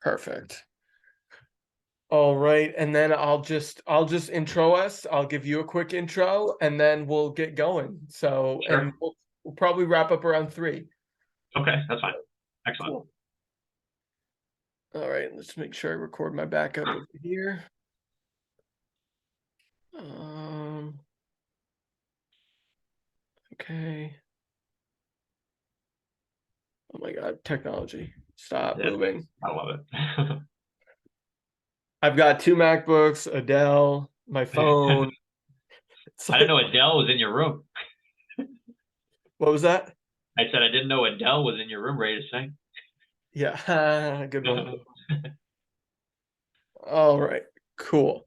Perfect. All right, and then I'll just intro us. I'll give you a quick intro, and then we'll get going. So, and Sure. we'll probably wrap up around 3. Okay, that's fine. Excellent. Cool. All right, let's make sure I record my backup over here. Um, okay. Oh my God, technology. Stop Yeah, moving. I love it. I've got 2 MacBooks, a Dell, my phone. It's I didn't like, know Adele was in your room. what was that? I said I didn't know Adele was in your room ready to sing. Yeah, good one. All right, cool.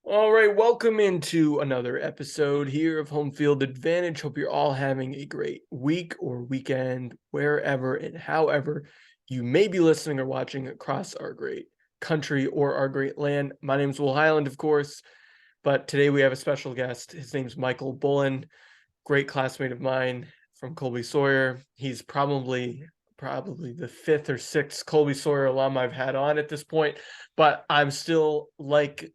All right, welcome into another episode here of Home Field Advantage. Hope you're all having a great week or weekend, wherever and however you may be listening or watching across our great country or our great land. My name is Will Highland, of course, but today we have a special guest. His name's Michael Bullen, great classmate of mine from Colby Sawyer. He's probably the 5th or 6th Colby Sawyer alum I've had on at this point, but I still like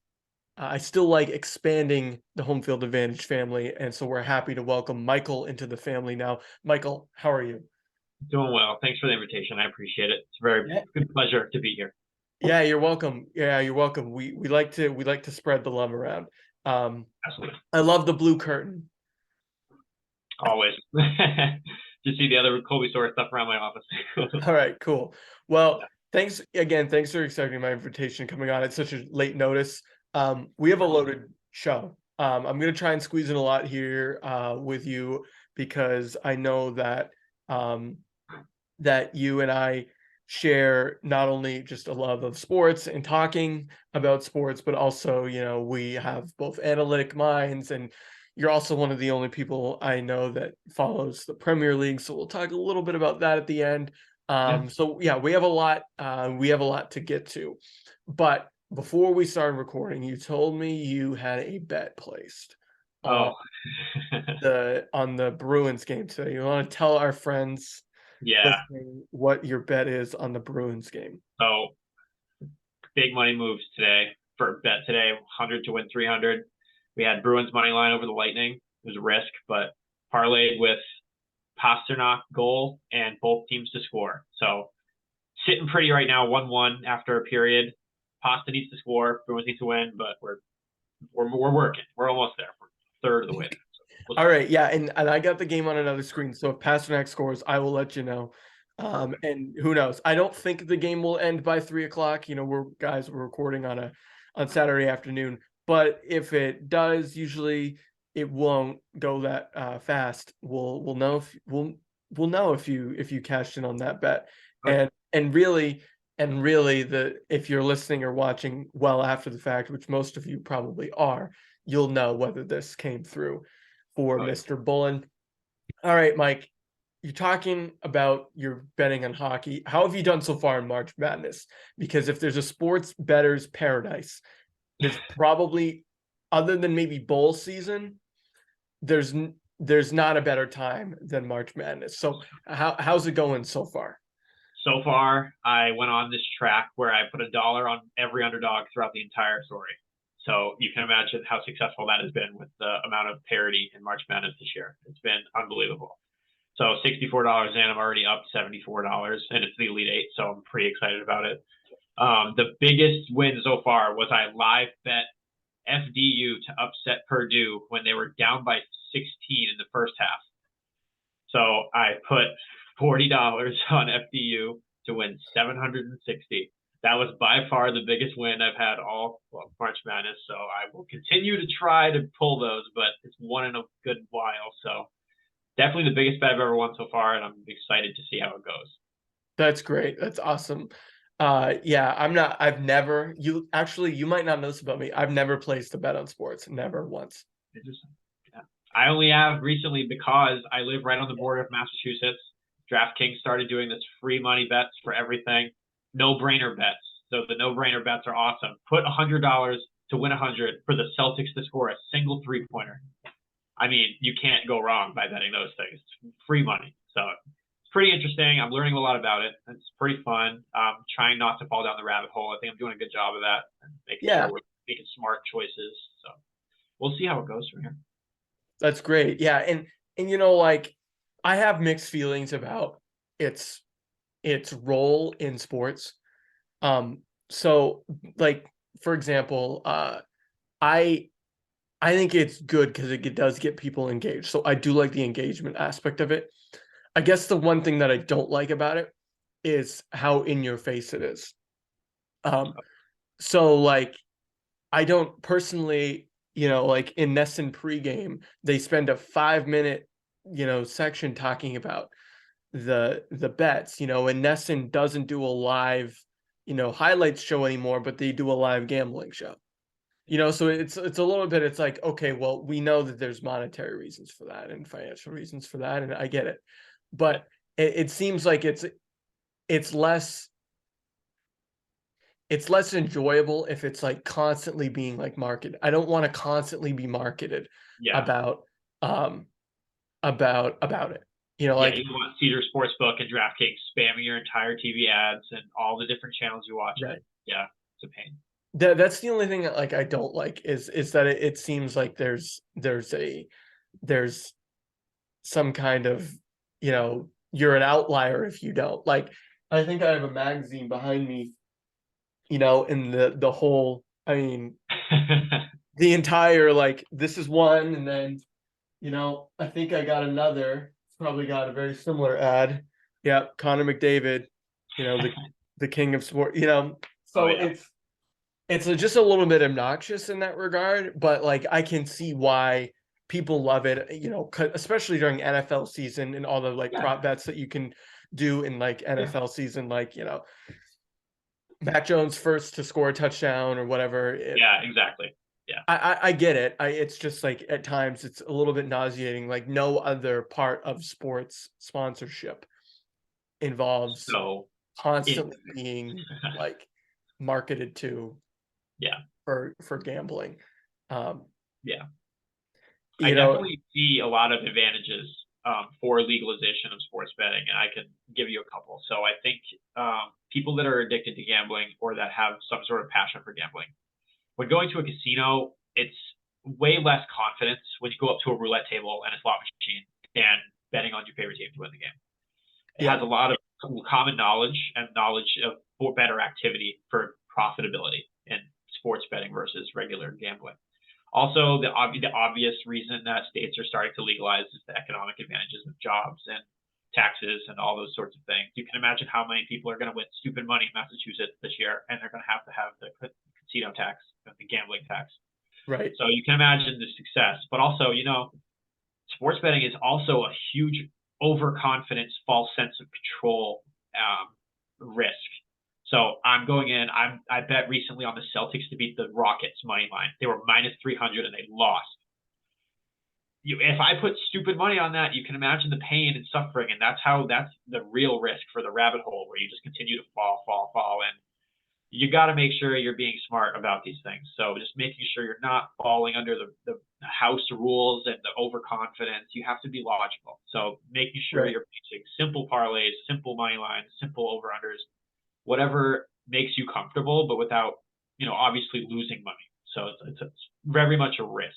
expanding the Home Field Advantage family, and so we're happy to welcome Michael into the family now. Michael, how are you? Doing well. Thanks for the invitation. I appreciate it. It's a very Yeah, good pleasure to be here. yeah, you're welcome. Yeah, you're welcome. We like to spread the love around. Um, Absolutely. I love the blue curtain. Always. Just see the other Colby Sawyer stuff around my office. All right, cool. Well, thanks again. Thanks for accepting my invitation, coming on at such a late notice. We have a loaded show. I'm gonna try and squeeze in a lot here with you because I know that um, that you and I share not only just a love of sports and talking about sports, but also, we have both analytic minds, and you're also one of the only people I know that follows the Premier League. So we'll talk a little bit about that at the end. Yeah. So yeah, we have a lot to get to. But before we started recording, you told me you had a bet placed on Oh, the Bruins game today. You want to tell our friends yeah. listening what your bet is on the Bruins game? So big money moves today for bet today, 100 to win 300. We had Bruins money line over the Lightning. It was a risk, but parlayed with Pasternak goal and both teams to score. So sitting pretty right now, 1-1 after a period. Pasta needs to score. Bruins need to win, but we're working. We're almost there. We're a third of the way there. So we'll All see. right, yeah, and I got the game on another screen, so if Pasternak scores, I will let you know. Perfect. And who knows? I don't think the game will end by 3 o'clock. We're recording on Saturday afternoon, but if it does, usually it won't go that fast. We'll know if you cashed in on that bet, Okay. and really the if you're listening or watching well after the fact, which most of you probably are, you'll know whether this came through for Okay. Mr. Bullen. All right, Mike, you're talking about your betting on hockey. How have you done so far in March Madness? Because if there's a sports better's paradise, there's probably, other than maybe bowl season, there's there's not a better time than March Madness. So how's it going so far? So far, I went on this track where I put $1 on every underdog throughout the entire story. So you can imagine how successful that has been with the amount of parity in March Madness this year. It's been unbelievable. So $64 in, I'm already up $74, and it's the Elite Eight, so I'm pretty excited about it. The biggest win so far was I live bet FDU to upset Purdue when they were down by 16 in the first half. So I put $40 on FDU to win 760. That was by far the biggest win I've had all March Madness. So I will continue to try to pull those, but it's one in a good while. So definitely the biggest bet I've ever won so far, and I'm excited to see how it goes. That's great. That's awesome. Yeah, I've never, you might not know this about me. I've never placed a bet on sports, never once. Interesting. Yeah. I only have recently because I live right on the border of Massachusetts. DraftKings started doing this free money bets for everything, no brainer bets. So the no brainer bets are awesome. Put $100 to win 100 for the Celtics to score a single 3-pointer. I mean, you can't go wrong by betting those things. It's free money. So it's pretty interesting. I'm learning a lot about it. It's pretty fun. Trying not to fall down the rabbit hole. I think I'm doing a good job of that and making sure Yeah, we're making smart choices. So we'll see how it goes from here. that's great. Yeah, and like I have mixed feelings about its its role in sports. Um, so like for example, I I think it's good because it does get people engaged. So I do like the engagement aspect of it. I guess the one thing that I don't like about it is how in your face it is. Um, so like I don't personally, like in Nesson pregame, they spend a 5 minute, section talking about the bets, and Nesson doesn't do a live, highlights show anymore, but they do a live gambling show. So it's a little bit, it's like, okay, well, we know that there's monetary reasons for that and financial reasons for that, and I get it. Yeah. But it seems like it's less it's less enjoyable if it's like constantly being like marketed. I don't want to constantly be marketed Yeah. about um about it. Yeah, Like you want Caesar Sportsbook and DraftKings spamming your entire TV ads and all the different channels you watch it. right. Yeah, it's a pain. That's the only thing that like I don't like is that it seems like there's some kind of, you're an outlier if you don't. Like I think I have a magazine behind me, in the whole, I mean, the entire, like, this is one, and then, I think I got another. It's probably got a very similar ad. Yeah, Connor McDavid, the king of sport, Oh so yeah. just a little bit obnoxious in that regard, but like I can see why people love it, especially during NFL season and all the like Yeah. prop bets that you can do in like NFL season, like, Mac Jones first to score a touchdown or whatever. Yeah, exactly. Yeah. I get it. It's just like at times it's a little bit nauseating. Like no other part of sports sponsorship involves So it constantly being like marketed to yeah. for gambling. Um, Yeah. I you know, definitely see a lot of advantages for legalization of sports betting, and I can give you a couple. So I think people that are addicted to gambling or that have some sort of passion for gambling, when going to a casino, it's way less confidence when you go up to a roulette table and a slot machine than betting on your favorite team to win the game. It yeah, has a lot of common knowledge and knowledge of for better activity for profitability in sports betting versus regular gambling. Also, the obvious reason that states are starting to legalize is the economic advantages of jobs and taxes and all those sorts of things. You can imagine how many people are going to win stupid money in Massachusetts this year, and they're going to have the casino tax, the gambling tax. right. So you can imagine the success. But also, sports betting is also a huge overconfidence, false sense of control risk. So I'm going in. I bet recently on the Celtics to beat the Rockets money line. They were minus 300 and they lost. If I put stupid money on that, you can imagine the pain and suffering, and that's the real risk for the rabbit hole where you just continue to fall, fall, fall, and you got to make sure you're being smart about these things. So just making sure you're not falling under the house rules and the overconfidence. You have to be logical. So making sure Right. you're making simple parlays, simple money lines, simple over unders, whatever makes you comfortable, but without obviously losing money. So it's very much a risk.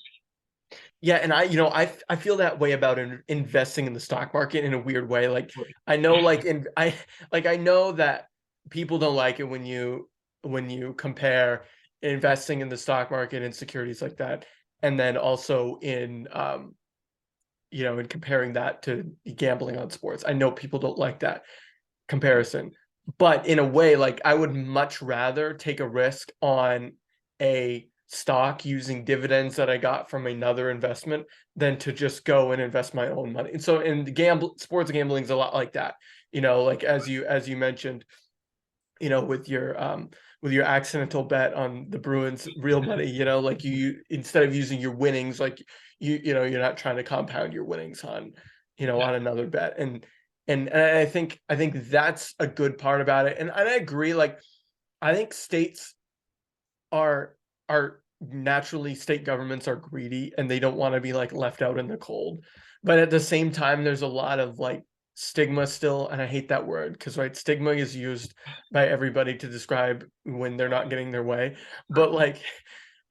Yeah, and I feel that way about investing in the stock market in a weird way. Like I know, I know that people don't like it when you compare investing in the stock market and securities like that, and then also in comparing that to gambling on sports. I know people don't like that comparison, but in a way, like I would much rather take a risk on a stock using dividends that I got from another investment than to just go and invest my own money. And so in the sports gambling is a lot like that. Like as you mentioned, with your accidental bet on the Bruins real money, like you instead of using your winnings, like you're not trying to compound your winnings on, on another bet. And I think that's a good part about it. And I agree, like I think are naturally state governments are greedy and they don't want to be like left out in the cold. But at the same time, there's a lot of like stigma still, and I hate that word because right, stigma is used by everybody to describe when they're not getting their way. But like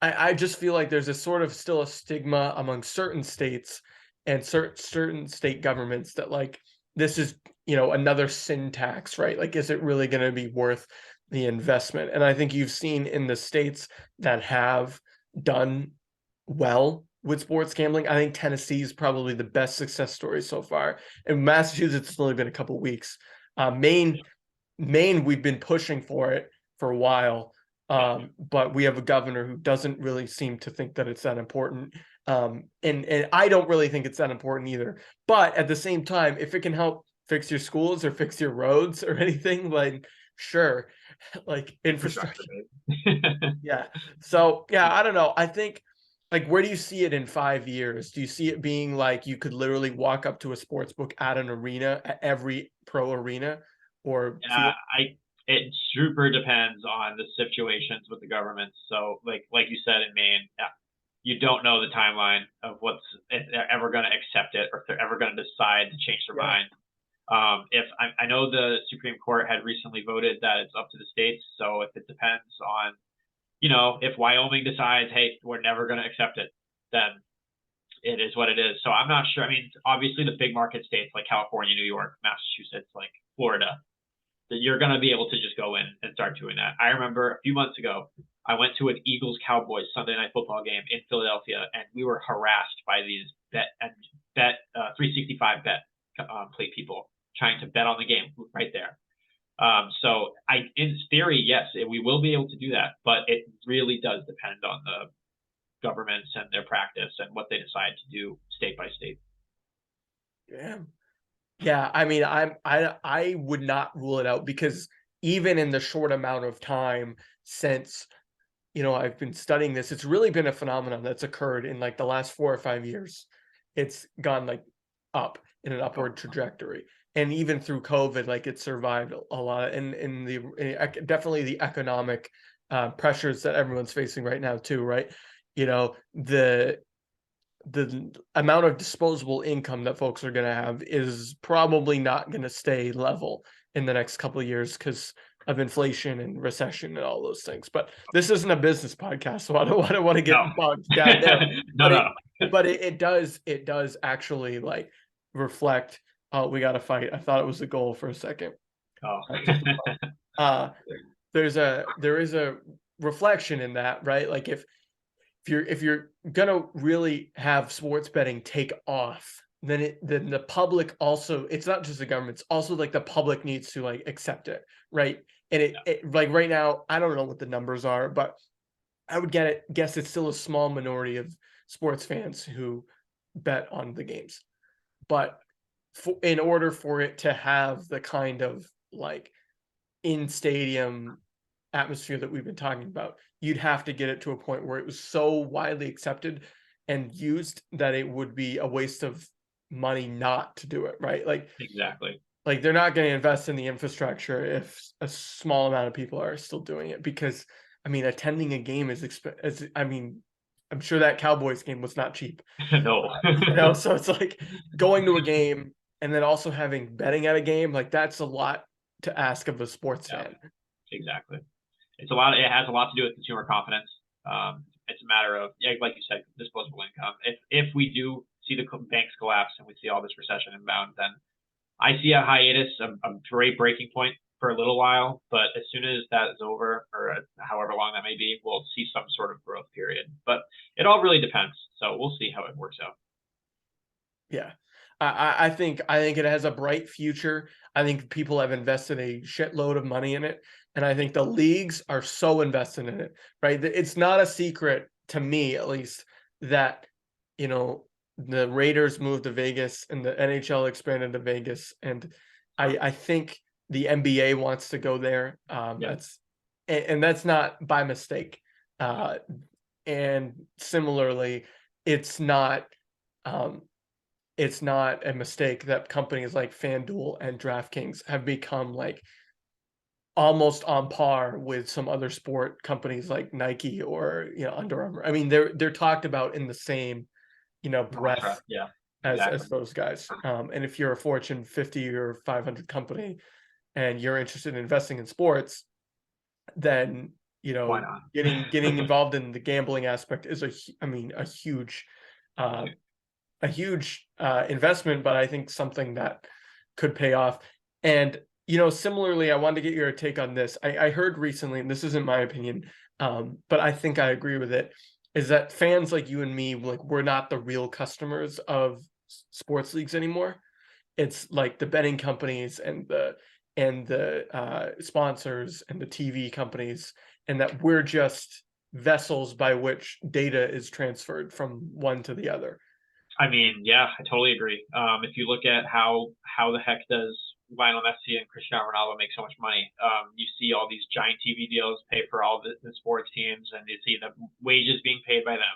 I just feel like there's a sort of still a stigma among certain states and certain state governments that like this is, another sin tax, right? Like, is it really going to be worth the investment? And I think you've seen in the states that have done well with sports gambling. I think Tennessee is probably the best success story so far. In Massachusetts, it's only been a couple weeks. Maine, we've been pushing for it for a while, but we have a governor who doesn't really seem to think that it's that important. And I don't really think it's that important either. But at the same time, if it can help fix your schools or fix your roads or anything, like sure, like infrastructure. Yeah. So yeah, I don't know. I think like where do you see it in 5 years? Do you see it being like you could literally walk up to a sports book at an arena, at every pro arena or Yeah, field? it super depends on the situations with the government. So like you said in Maine, you don't know the timeline of if they're ever going to accept it or if they're ever going to decide to change their Yeah. mind. If I know the Supreme Court had recently voted that it's up to the states. So if it depends on, if Wyoming decides, hey, we're never going to accept it, then it is what it is. So I'm not sure. I mean, obviously the big market states like California, New York, Massachusetts, like Florida, that you're going to be able to just go in and start doing that. I remember a few months ago, I went to an Eagles Cowboys Sunday night football game in Philadelphia, and we were harassed by these bet 365 bet plate people trying to bet on the game right there. So in theory, yes, we will be able to do that, but it really does depend on the governments and their practice and what they decide to do state by state. Yeah. Yeah, I mean, I would not rule it out because even in the short amount of time since, I've been studying this, it's really been a phenomenon that's occurred in like the last 4 or 5 years. It's gone like up in an Oh, upward trajectory. And even through COVID, like it survived a lot. And definitely the economic pressures that everyone's facing right now too, right? The amount of disposable income that folks are going to have is probably not going to stay level in the next couple of years because of inflation and recession and all those things. But this isn't a business podcast, so I don't want to no. get bogged down there. No, But no, it does actually like reflect. Oh, we got to fight. I thought it was a goal for a second. oh. Just uh, there is a reflection in that, right? Like if you're gonna really have sports betting take off, then the public also, it's not just the government, it's also like the public needs to like accept it, right? And it like right now, I don't know what the numbers are, but I would guess it's still a small minority of sports fans who bet on the games. But in order for it to have the kind of like in stadium atmosphere that we've been talking about, you'd have to get it to a point where it was so widely accepted and used that it would be a waste of money not to do it, right? Exactly. Like they're not going to invest in the infrastructure if a small amount of people are still doing it because I mean attending a game I mean I'm sure that Cowboys game was not cheap. No. So it's like going to a game and then also having betting at a game, like that's a lot to ask of a sports Yeah, fan. exactly. It has a lot to do with consumer confidence. It's a matter of, yeah, like you said, disposable income. If we do see the banks collapse and we see all this recession inbound, then I see a hiatus, a great breaking point for a little while. But as soon as that is over, or however long that may be, we'll see some sort of growth period. But it all really depends. So we'll see how it works out. Yeah. I think it has a bright future. I think people have invested a shitload of money in it. And I think the leagues are so invested in it, right? It's not a secret to me, at least, that, you know, the Raiders moved to Vegas and the NHL expanded to Vegas. And I think the NBA wants to go there. Yeah, And that's not by mistake. Uh, and similarly, it's not um, it's not a mistake that companies like FanDuel and DraftKings have become like almost on par with some other sport companies like Nike or Under Armour. I mean, they're talked about in the same breath. yeah. as Exactly. those guys. And if you're a Fortune 50 or 500 company and you're interested in investing in sports, then Why not? getting involved in the gambling aspect is I mean uh, a huge investment, but I think something that could pay off. And similarly, I wanted to get your take on this. I heard recently, and this isn't my opinion, but I think I agree with it, is that fans like you and me, like, we're not the real customers of sports leagues anymore. It's like the betting companies and the sponsors and the TV companies, and that we're just vessels by which data is transferred from one to the other. I mean, yeah, I totally agree. If you look at how the heck does Lionel Messi and Cristiano Ronaldo make so much money? You see all these giant TV deals pay for all the sports teams, and you see the wages being paid by them.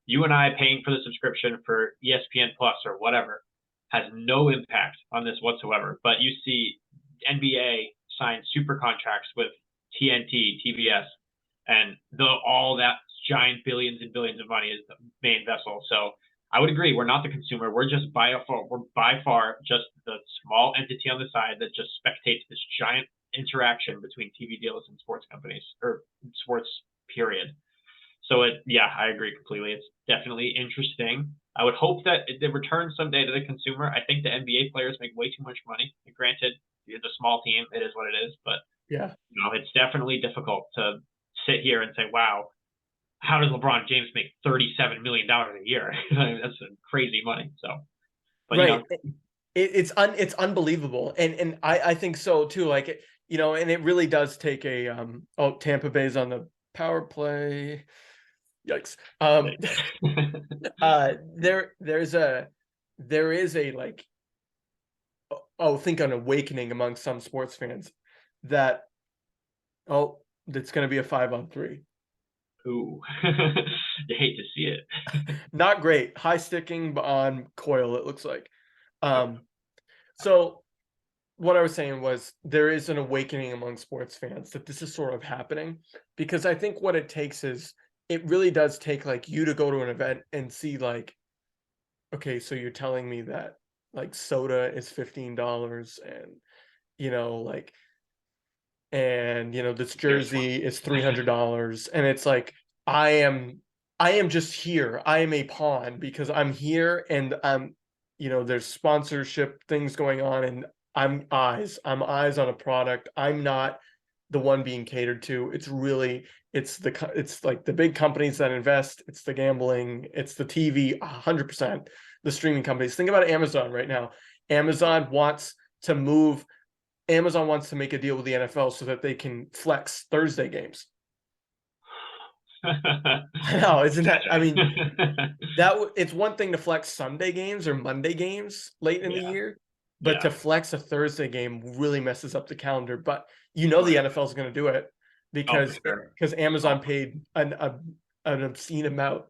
You and I paying for the subscription for ESPN Plus or whatever has no impact on this whatsoever. But you see NBA sign super contracts with TNT, TBS, and all that giant billions and billions of money is the main vessel. So I would agree. We're not the consumer. We're by far just the small entity on the side that just spectates this giant interaction between TV deals and sports companies or sports period. So yeah, I agree completely. It's definitely interesting. I would hope that it returns someday to the consumer. I think the NBA players make way too much money. Granted, it's a small team. It is what it is. But Yeah. it's definitely difficult to sit here and say, wow, how does LeBron James make $37 million a year? I mean, that's crazy money. So, but Right. It's unbelievable. And I think so too. Like, and it really does take Tampa Bay's on the power play. Yikes. There is a like, think an awakening among some sports fans that, it's going to be a 5-on-3. Ooh, you hate to see it. Not great. High sticking on coil, it looks like. Okay. So what I was saying was there is an awakening among sports fans that this is sort of happening, because I think what it takes is it really does take like you to go to an event and see like, okay, so you're telling me that like soda is $15 and like, and this Here's jersey is $300, and it's like I am just here. I am a pawn because I'm here, and there's sponsorship things going on, and I'm eyes on a product. I'm not the one being catered to. It's like the big companies that invest, it's the gambling, it's the TV, 100%, the streaming companies. Think about Amazon right now. Amazon wants to move Amazon wants to make a deal with the NFL so that they can flex Thursday games. I know, isn't that? I mean, it's one thing to flex Sunday games or Monday games late in the Yeah, year, but yeah. to flex a Thursday game really messes up the calendar. But Oh the yeah. NFL is going to do it Oh for because sure. Amazon Oh paid an obscene amount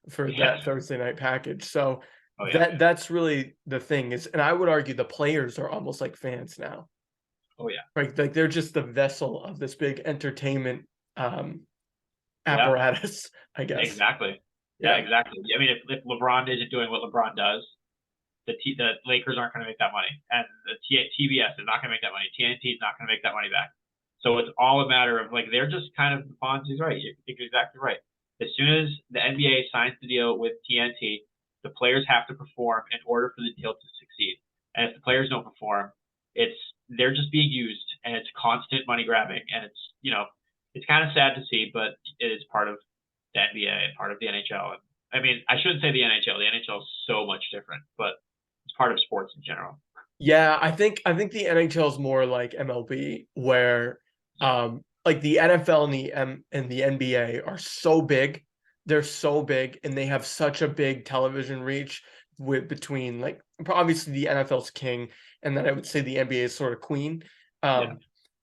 for yeah. that Thursday night package. So Oh yeah. that's really the thing is, and I would argue the players are almost like fans now. Oh yeah. Like they're just the vessel of this big entertainment um Yeah. apparatus, I guess. Exactly. Yeah, Yeah. exactly. I mean, if LeBron isn't doing what LeBron does, the Lakers aren't going to make that money, and the TBS is not going to make that money. TNT is not going to make that money back. So it's all a matter of like they're just kind of the pawns. He's right. You're exactly right. As soon as the NBA signs the deal with TNT, the players have to perform in order for the deal to succeed. And if the players don't perform, they're just being used, and it's constant money grabbing, and it's kind of sad to see, but it is part of the NBA and part of the NHL. And I mean, I shouldn't say the NHL. The NHL is so much different, but it's part of sports in general. Yeah, I think the NHL is more like MLB, where like the NFL and the NBA are so big. They're so big, and they have such a big television reach with between like obviously the NFL's king, and then I would say the NBA is sort of queen. Yeah,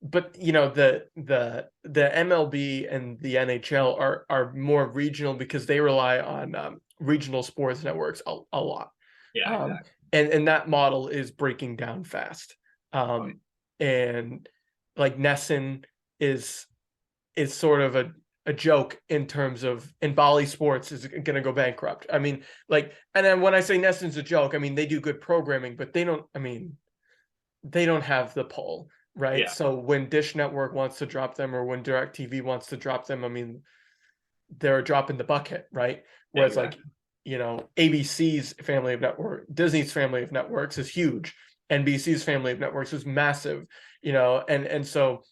But the MLB and the NHL are more regional because they rely on regional sports networks a lot. yeah, Um, exactly. and that model is breaking down fast. Oh, And like Nesson is sort of a joke in terms of, in Bali sports is going to go bankrupt. I mean, like, and then when I say Neston's a joke, I mean, they do good programming, but they don't, I mean, they don't have the pull, right? Yeah, So when Dish Network wants to drop them or when DirecTV wants to drop them, I mean, they're a drop in the bucket, right? Whereas like, exactly. ABC's family of network, Disney's family of networks is huge. NBC's family of networks is massive, and so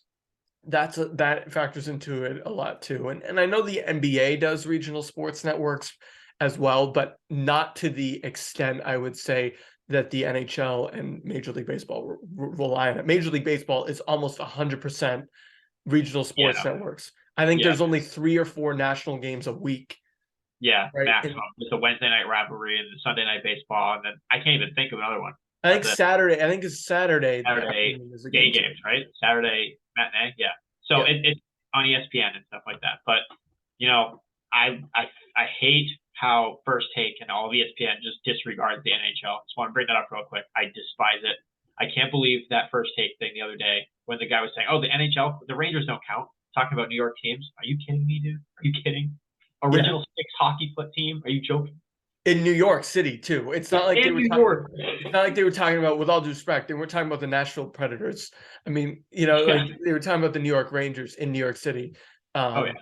that factors into it a lot too. And I know the NBA does regional sports networks as well, but not to the extent I would say that the NHL and Major League Baseball rely on it. Major League Baseball is almost 100% regional Yeah, sports networks. I think yeah, there's only 3 or 4 national games a week, yeah, right? And maximum. It's the Wednesday night rivalry and the Sunday night baseball, and then I can't even think of another one. I think That's it. Saturday. I think it's Saturday. The Saturday afternoon is a day game too. games, right? Saturday matinee, yeah. So Yeah, it's on ESPN and stuff like that. But you know, I hate how First Take and all of ESPN just disregards the NHL. Just want to bring that up real quick. I despise it. I can't believe that First Take thing the other day when the guy was saying, "Oh, the NHL, the Rangers don't count." Talking about New York teams. Are you kidding me, dude? Are you kidding? yeah. Original six hockey foot team? Are you joking? In New York City too. It's not like they In were New talking. York. It's not like they were talking about, with all due respect, they weren't talking about the Nashville Predators. I mean, Yeah. like they were talking about the New York Rangers in New York City. Oh yeah. Um,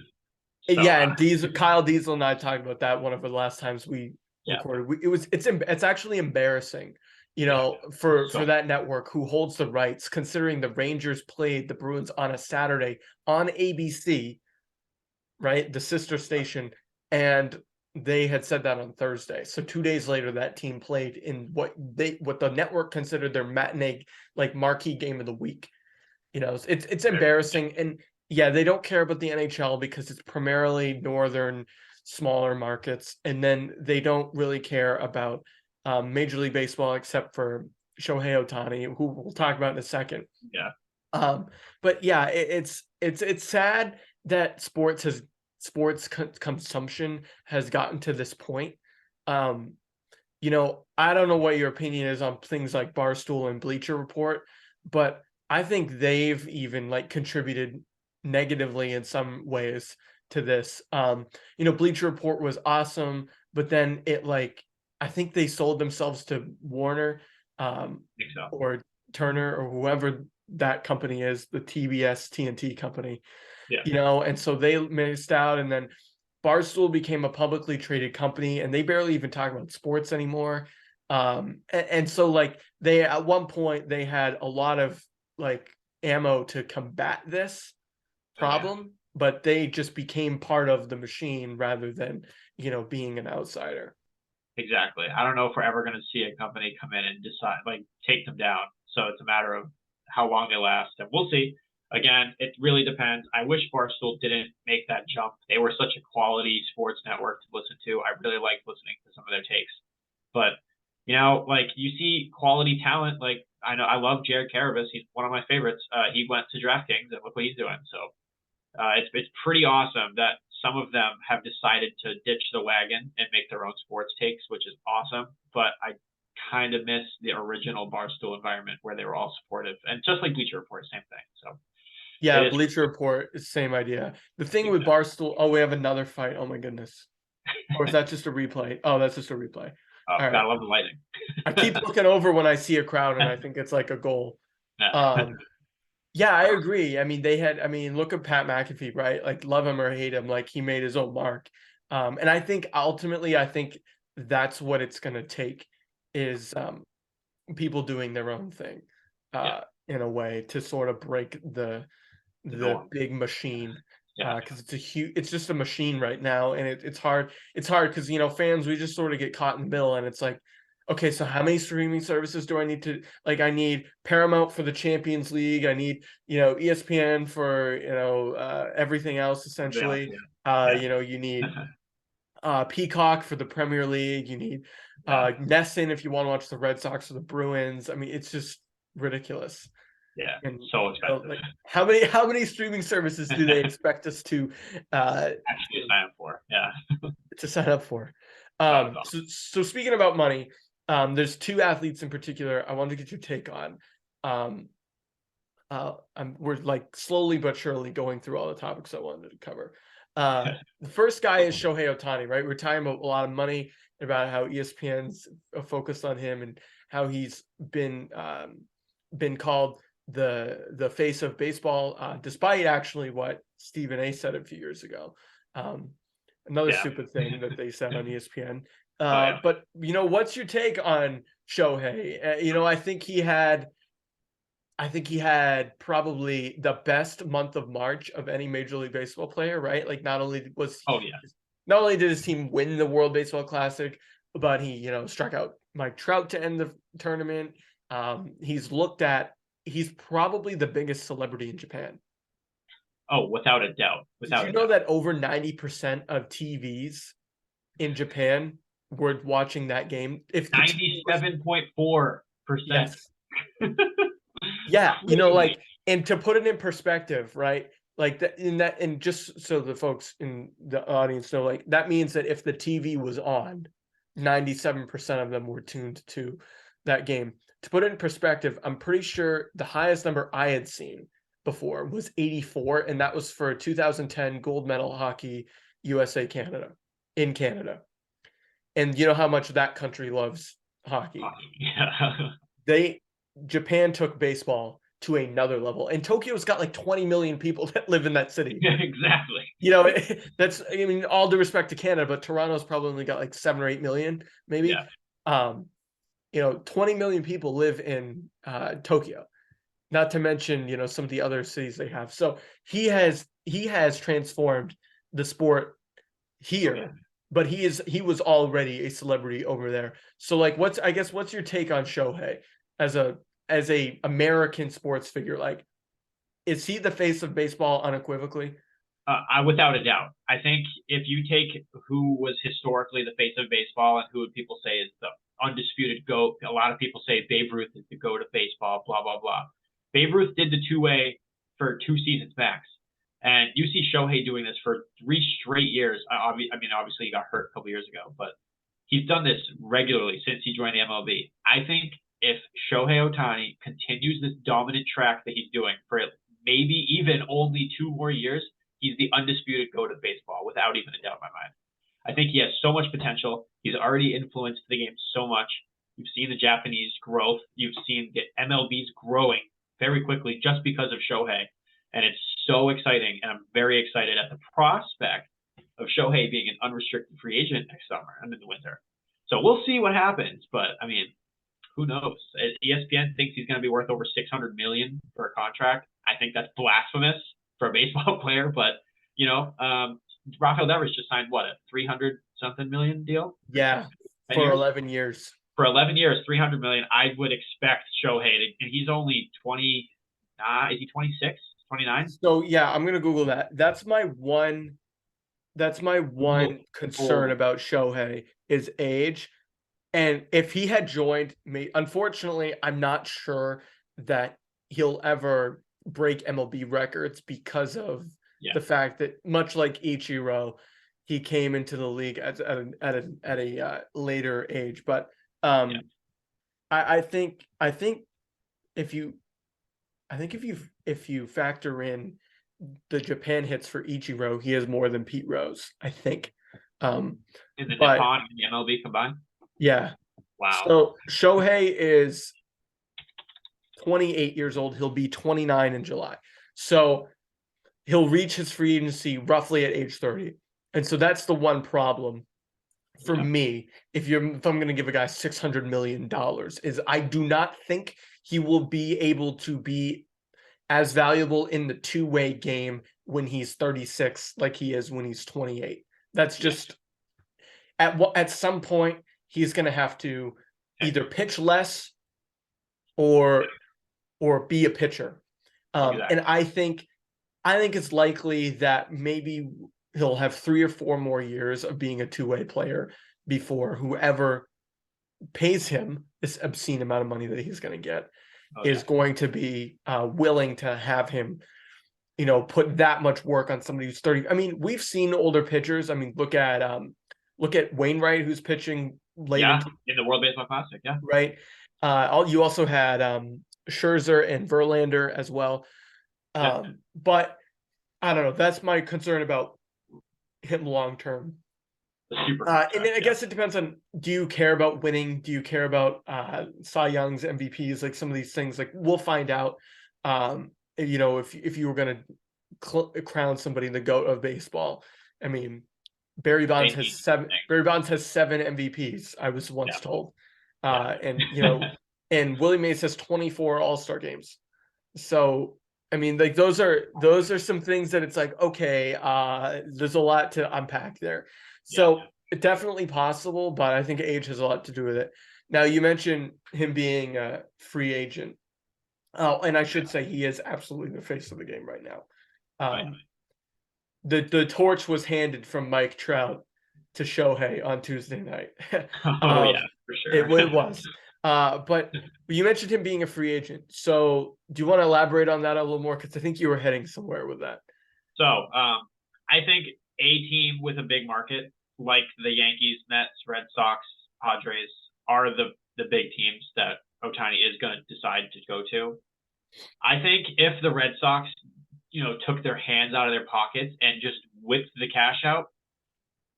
So yeah, and Kyle Diesel and I talked about that one of the last times we yeah, recorded. It's actually embarrassing, yeah. for So that network who holds the rights, considering the Rangers played the Bruins on a Saturday on ABC, right? The sister station, and they had said that on Thursday. So 2 days later, that team played in what the network considered their matinee, like marquee game of the week. It's embarrassing, and yeah, they don't care about the NHL because it's primarily northern, smaller markets, and then they don't really care about Major League Baseball except for Shohei Ohtani, who we'll talk about in a second. yeah, Um, but yeah, it's sad that consumption has gotten to this point. Um, I don't know what your opinion is on things like Barstool and Bleacher Report, but I think they've even like contributed negatively in some ways to this. Bleacher Report was awesome, but then I think they sold themselves to Warner, I think so. or Turner or whoever that company is, the TBS TNT company, Yeah, and so they missed out. And then Barstool became a publicly traded company and they barely even talk about sports anymore. And so like they, at one point, they had a lot of like ammo to combat this yeah, problem, but they just became part of the machine rather than, being an outsider. exactly. I don't know if we're ever going to see a company come in and decide like take them down. So it's a matter of how long they last, and we'll see. Again, it really depends. I wish Barstool didn't make that jump. They were such a quality sports network to listen to. I really liked listening to some of their takes. But like you see quality talent. Like I know I love Jared Carabas. He's one of my favorites. He went to DraftKings and look what he's doing. So it's pretty awesome that some of them have decided to ditch the wagon and make their own sports takes, which is awesome. But I kind of miss the original Barstool environment where they were all supportive, and just like Bleacher Report, same thing. So it Yeah, is Bleacher Report, same idea. The thing with exactly. Barstool, oh, we have another fight. Oh my goodness. Or is that just a replay? Oh, that's just a replay. Oh, All right. gotta love the lightning. I keep looking over when I see a crowd and I think it's like a goal. Yeah. Um, yeah, I agree. I mean, look at Pat McAfee, right? Like, love him or hate him, like he made his own mark. And I think ultimately, I think that's what it's gonna take is people doing their own thing, Yeah, in a way to sort of break the the norm. big machine, Yeah, because it's just a machine right now, and it's hard because fans, we just sort of get caught in the middle, and it's like, okay, so how many streaming services do I need to, like, I need Paramount for the Champions League, I need ESPN for everything else yeah, essentially, yeah, you need Peacock for the Premier League, you need yeah, Nesson if you want to watch the Red Sox or the Bruins. I mean, it's just ridiculous. yeah. And So expensive. like, how many streaming services do they expect us uh Actually, sign up for. Yeah, to sign up for? that was awesome. So speaking about money, there's two athletes in particular I wanted to get your take on. Um, we're like slowly but surely going through all the topics I wanted to cover. The first guy is Shohei Ohtani, right? We're talking about a lot of money, about how ESPN's focused on him and how he's been called the face of baseball, despite actually what Stephen A said a few years ago. Another Yeah. stupid thing that they said on ESPN. Oh yeah. But what's your take on Shohei? I think he had probably the best month of March of any Major League Baseball player, right? Like Oh yeah. not only did his team win the World Baseball Classic, but he, struck out Mike Trout to end the tournament. He's probably the biggest celebrity in Japan. Oh, without a doubt. Did Without you a know doubt. that over 90% of TVs in Japan were watching that game? If the TV was 97.4%. Yes. Yeah, Crazy. and to put it in perspective, right? Like and just so the folks in the audience know, like that means that if the TV was on, 97% of them were tuned to that game. To put it in perspective, I'm pretty sure the highest number I had seen before was 84, and that was for 2010 gold medal hockey USA Canada in Canada. And you know how much that country loves hockey. Yeah. They Japan took baseball to another level, and Tokyo's got like 20 million people that live in that city. Yeah, exactly. That's, I mean, all due respect to Canada, but Toronto's probably only got like 7 or 8 million, maybe. Yeah. um 20 million people live in Tokyo, not to mention some of the other cities they have. So he has transformed the sport Oh yeah. here, but he was already a celebrity over there. So like, what's your take on Shohei as a American sports figure? Like, is he the face of baseball unequivocally? Without a doubt. I think if you take who was historically the face of baseball and who people say is the undisputed GOAT, a lot of people say Babe Ruth is the GOAT of baseball, blah, blah, blah. Babe Ruth did the two-way for 2 seasons max. And you see Shohei doing this for 3 straight years. I mean, obviously he got hurt a couple years ago, but he's done this regularly since he joined the MLB. I think if Shohei Ohtani continues this dominant track that he's doing for maybe even only 2 more years, he's the undisputed GOAT of baseball without even a doubt in my mind. I think he has so much potential. He's already influenced the game so much. You've seen the Japanese growth. You've seen the MLB's growing very quickly just because of Shohei. And it's so exciting. And I'm very excited at the prospect of Shohei being an unrestricted free agent next summer and in the winter. So we'll see what happens. But I mean, who knows? ESPN thinks he's going to be worth over 600 million for a contract. I think that's blasphemous for a baseball player, but Rafael Devers just signed what, a 300 something million deal? Yeah, 10 for years? 11 years. For 11 years, 300 million. I would expect Shohei to, and he's only 20. Is he 26, 29? So yeah, I'm gonna Google that. That's my one concern about Shohei is age. And if he had joined me, unfortunately, I'm not sure that he'll ever break MLB records because of the fact that, much like Ichiro, he came into the league at a later age. But I think if you if you factor in the Japan hits for Ichiro, he has more than Pete Rose, I think. In the Nippon and the MLB combined? Yeah. Wow. So Shohei is 28 years old. He'll be 29 in July. So he'll reach his free agency roughly at age 30. And so that's the one problem for me. If I'm going to give a guy $600 million, is I do not think he will be able to be as valuable in the two-way game when he's 36 like he is when he's 28. That's just at some point he's going to have to either pitch less or be a pitcher. And I think it's likely that maybe he'll have 3 or 4 more years of being a two-way player before whoever pays him this obscene amount of money that he's going to get is going to be willing to have him, put that much work on somebody who's 30. I mean, we've seen older pitchers. I mean, look at Wainwright, who's pitching late in the World Baseball Classic, right. You also had Scherzer and Verlander as well. But I don't know. That's my concern about him long term. The super And then I guess it depends on, do you care about winning? Do you care about Cy Young's MVPs? Like some of these things, like we'll find out. If you were going to crown somebody the GOAT of baseball, I mean, Barry Bonds has seven. Barry Bonds has 7 MVPs. I was once told, and and Willie Mays has 24 All-Star games. So I mean, like those are some things that it's like, okay, there's a lot to unpack there. So it's definitely possible, but I think age has a lot to do with it. Now you mentioned him being a free agent. Oh, and I should say he is absolutely the face of the game right now. The torch was handed from Mike Trout to Shohei on Tuesday night. For sure. It was. But you mentioned him being a free agent. So do you want to elaborate on that a little more? Because I think you were heading somewhere with that. So I think a team with a big market like the Yankees, Mets, Red Sox, Padres are the big teams that Ohtani is going to decide to go to. I think if the Red Sox, took their hands out of their pockets and just whipped the cash out,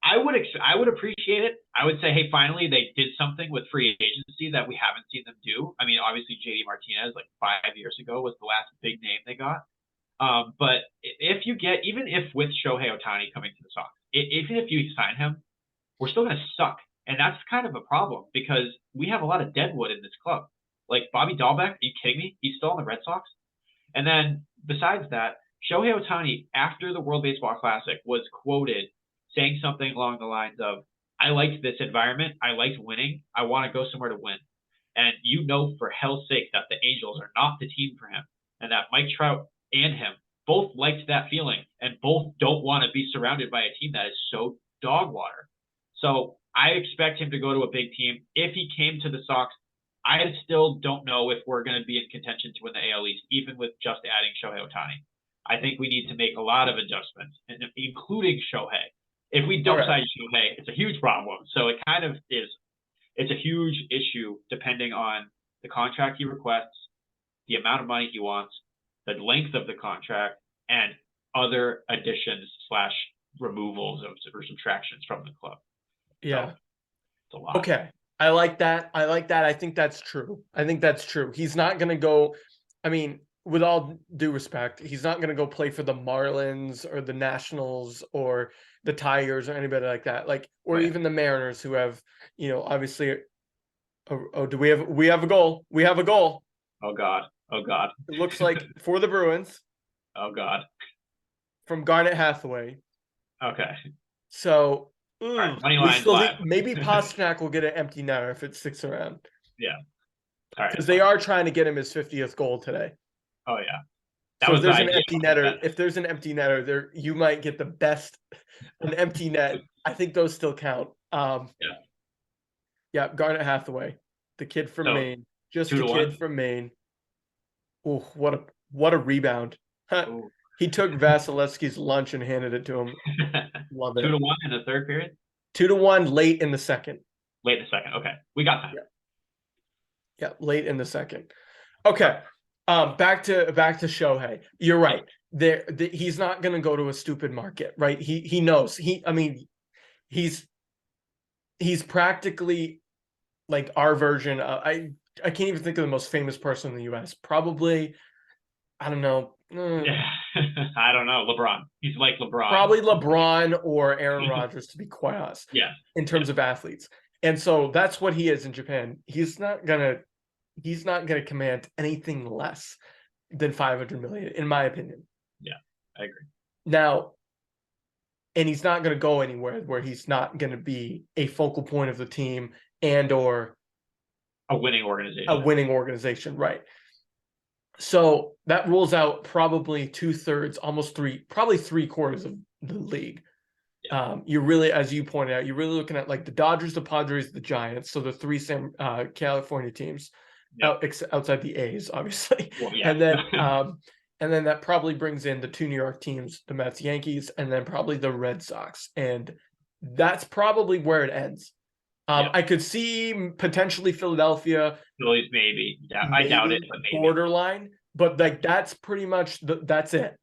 I would appreciate it. I would say, hey, finally they did something with free agency that we haven't seen them do. I mean, obviously JD Martinez, like 5 years ago, was the last big name they got. But even if with Shohei Ohtani coming to the Sox, even if you sign him, we're still going to suck. And that's kind of a problem because we have a lot of deadwood in this club. Like Bobby Dahlbeck, are you kidding me? He's still on the Red Sox. And then besides that, Shohei Ohtani, after the World Baseball Classic, was quoted saying something along the lines of, I liked this environment. I liked winning. I want to go somewhere to win. And for hell's sake that the Angels are not the team for him and that Mike Trout and him both liked that feeling and both don't want to be surrounded by a team that is so dog water. So I expect him to go to a big team. If he came to the Sox, I still don't know if we're going to be in contention to win the AL East, even with just adding Shohei Ohtani. I think we need to make a lot of adjustments, including Shohei. If we don't sign Shohei, it's a huge problem. So it kind of is. It's a huge issue depending on the contract he requests, the amount of money he wants, the length of the contract, and other additions / removals or subtractions from the club. Yeah. So it's a lot. Okay. I like that. I think that's true. He's not going to go, I mean, with all due respect, he's not going to go play for the Marlins or the Nationals or the Tigers or anybody like that. Even the Mariners who have, obviously, do we have a goal? We have a goal. Oh God. It looks like for the Bruins. Oh God. From Garnet Hathaway. Okay. So right, money lines live. Maybe Pasternak will get an empty netter if it sticks around. Yeah. All right. Because they are trying to get him his 50th goal today. Oh yeah. So if there's an empty netter, there you might get the best an empty net. I think those still count. Yeah, Garnet Hathaway, the kid from Maine, just a kid from Maine. Oh, what a rebound! He took Vasilevsky's lunch and handed it to him. Love it. 2-1 in the third period. 2-1 late in the second. Okay, we got time. Yeah, late in the second. Okay. Back to Shohei. You're right. He's not going to go to a stupid market, right? He knows. He's practically like our version of, I can't even think of the most famous person in the US. Probably, I don't know. I don't know. LeBron. He's like LeBron. Probably LeBron or Aaron Rodgers, to be quite honest. Yeah. In terms of athletes. And so that's what he is in Japan. He's not gonna command anything less than $500 million, in my opinion. Yeah, I agree. Now, and he's not going to go anywhere where he's not going to be a focal point of the team and or a winning organization. Right. So that rules out probably 2/3, probably 3/4 of the league. Yeah. You're really, as you pointed out, you're really looking at like the Dodgers, the Padres, the Giants. So the 3 California teams. Outside the A's, obviously. Well, yeah. And then that probably brings in the 2 New York teams, the Mets, Yankees, and then probably the Red Sox. And that's probably where it ends. I could see potentially Philadelphia. Phillies, maybe. Yeah, I doubt it, but maybe. Borderline. But like that's pretty much that's it.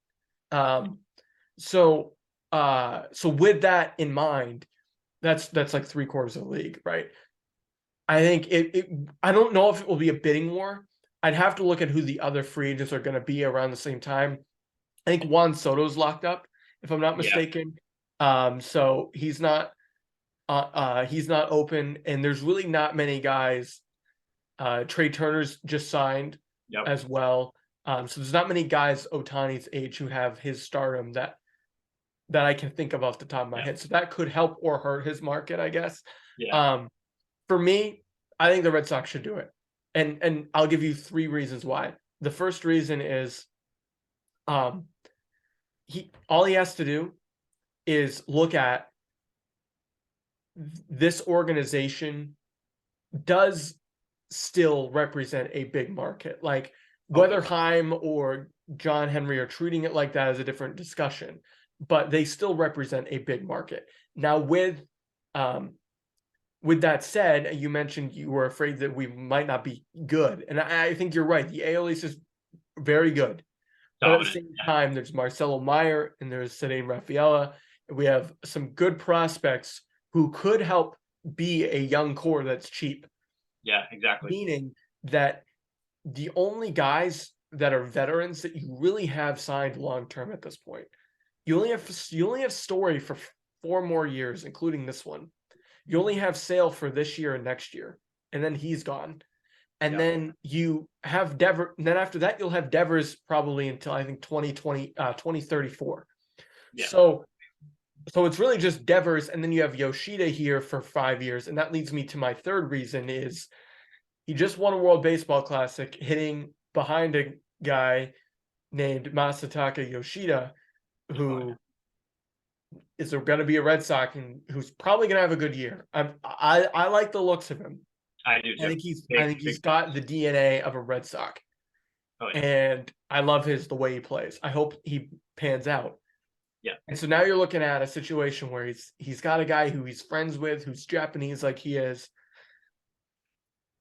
So So with that in mind, that's like 3/4 of the league, right? I think I don't know if it will be a bidding war. I'd have to look at who the other free agents are going to be around the same time. I think Juan Soto's locked up, if I'm not Yeah. mistaken. So he's not open, and there's really not many guys. Trey Turner's just signed Yep. as well. So there's not many guys Ohtani's age who have his stardom that I can think of off the top of my Yeah. head. So that could help or hurt his market, I guess. Yeah. For me, I think the Red Sox should do it. And I'll give you 3 reasons why. The first reason is all he has to do is look at this organization does still represent a big market. Like whether Heim or John Henry are treating it like that is a different discussion, but they still represent a big market. Now, with that said, you mentioned you were afraid that we might not be good, and I think you're right. The AL East is very good, but at the Dominant. same time, there's Marcelo Meyer and there's Cedric Rafaela. We have some good prospects who could help be a young core that's cheap. Yeah, exactly. Meaning that the only guys that are veterans that you really have signed long term at this point, you only have Story for 4 more years, including this one. You only have Sale for this year and next year, and then he's gone. And then you have Devers. And then after that, you'll have Devers probably until I think 2034. Yeah. So it's really just Devers, and then you have Yoshida here for 5 years. And that leads me to my third reason is he just won a World Baseball Classic hitting behind a guy named Masataka Yoshida, who is going to be a Red Sox and who's probably going to have a good year. I like the looks of him. I do too. I think he's got the DNA of a Red Sox. Oh, yeah. And I love the way he plays. I hope he pans out. Yeah. And so now you're looking at a situation where he's got a guy who he's friends with, who's Japanese like he is.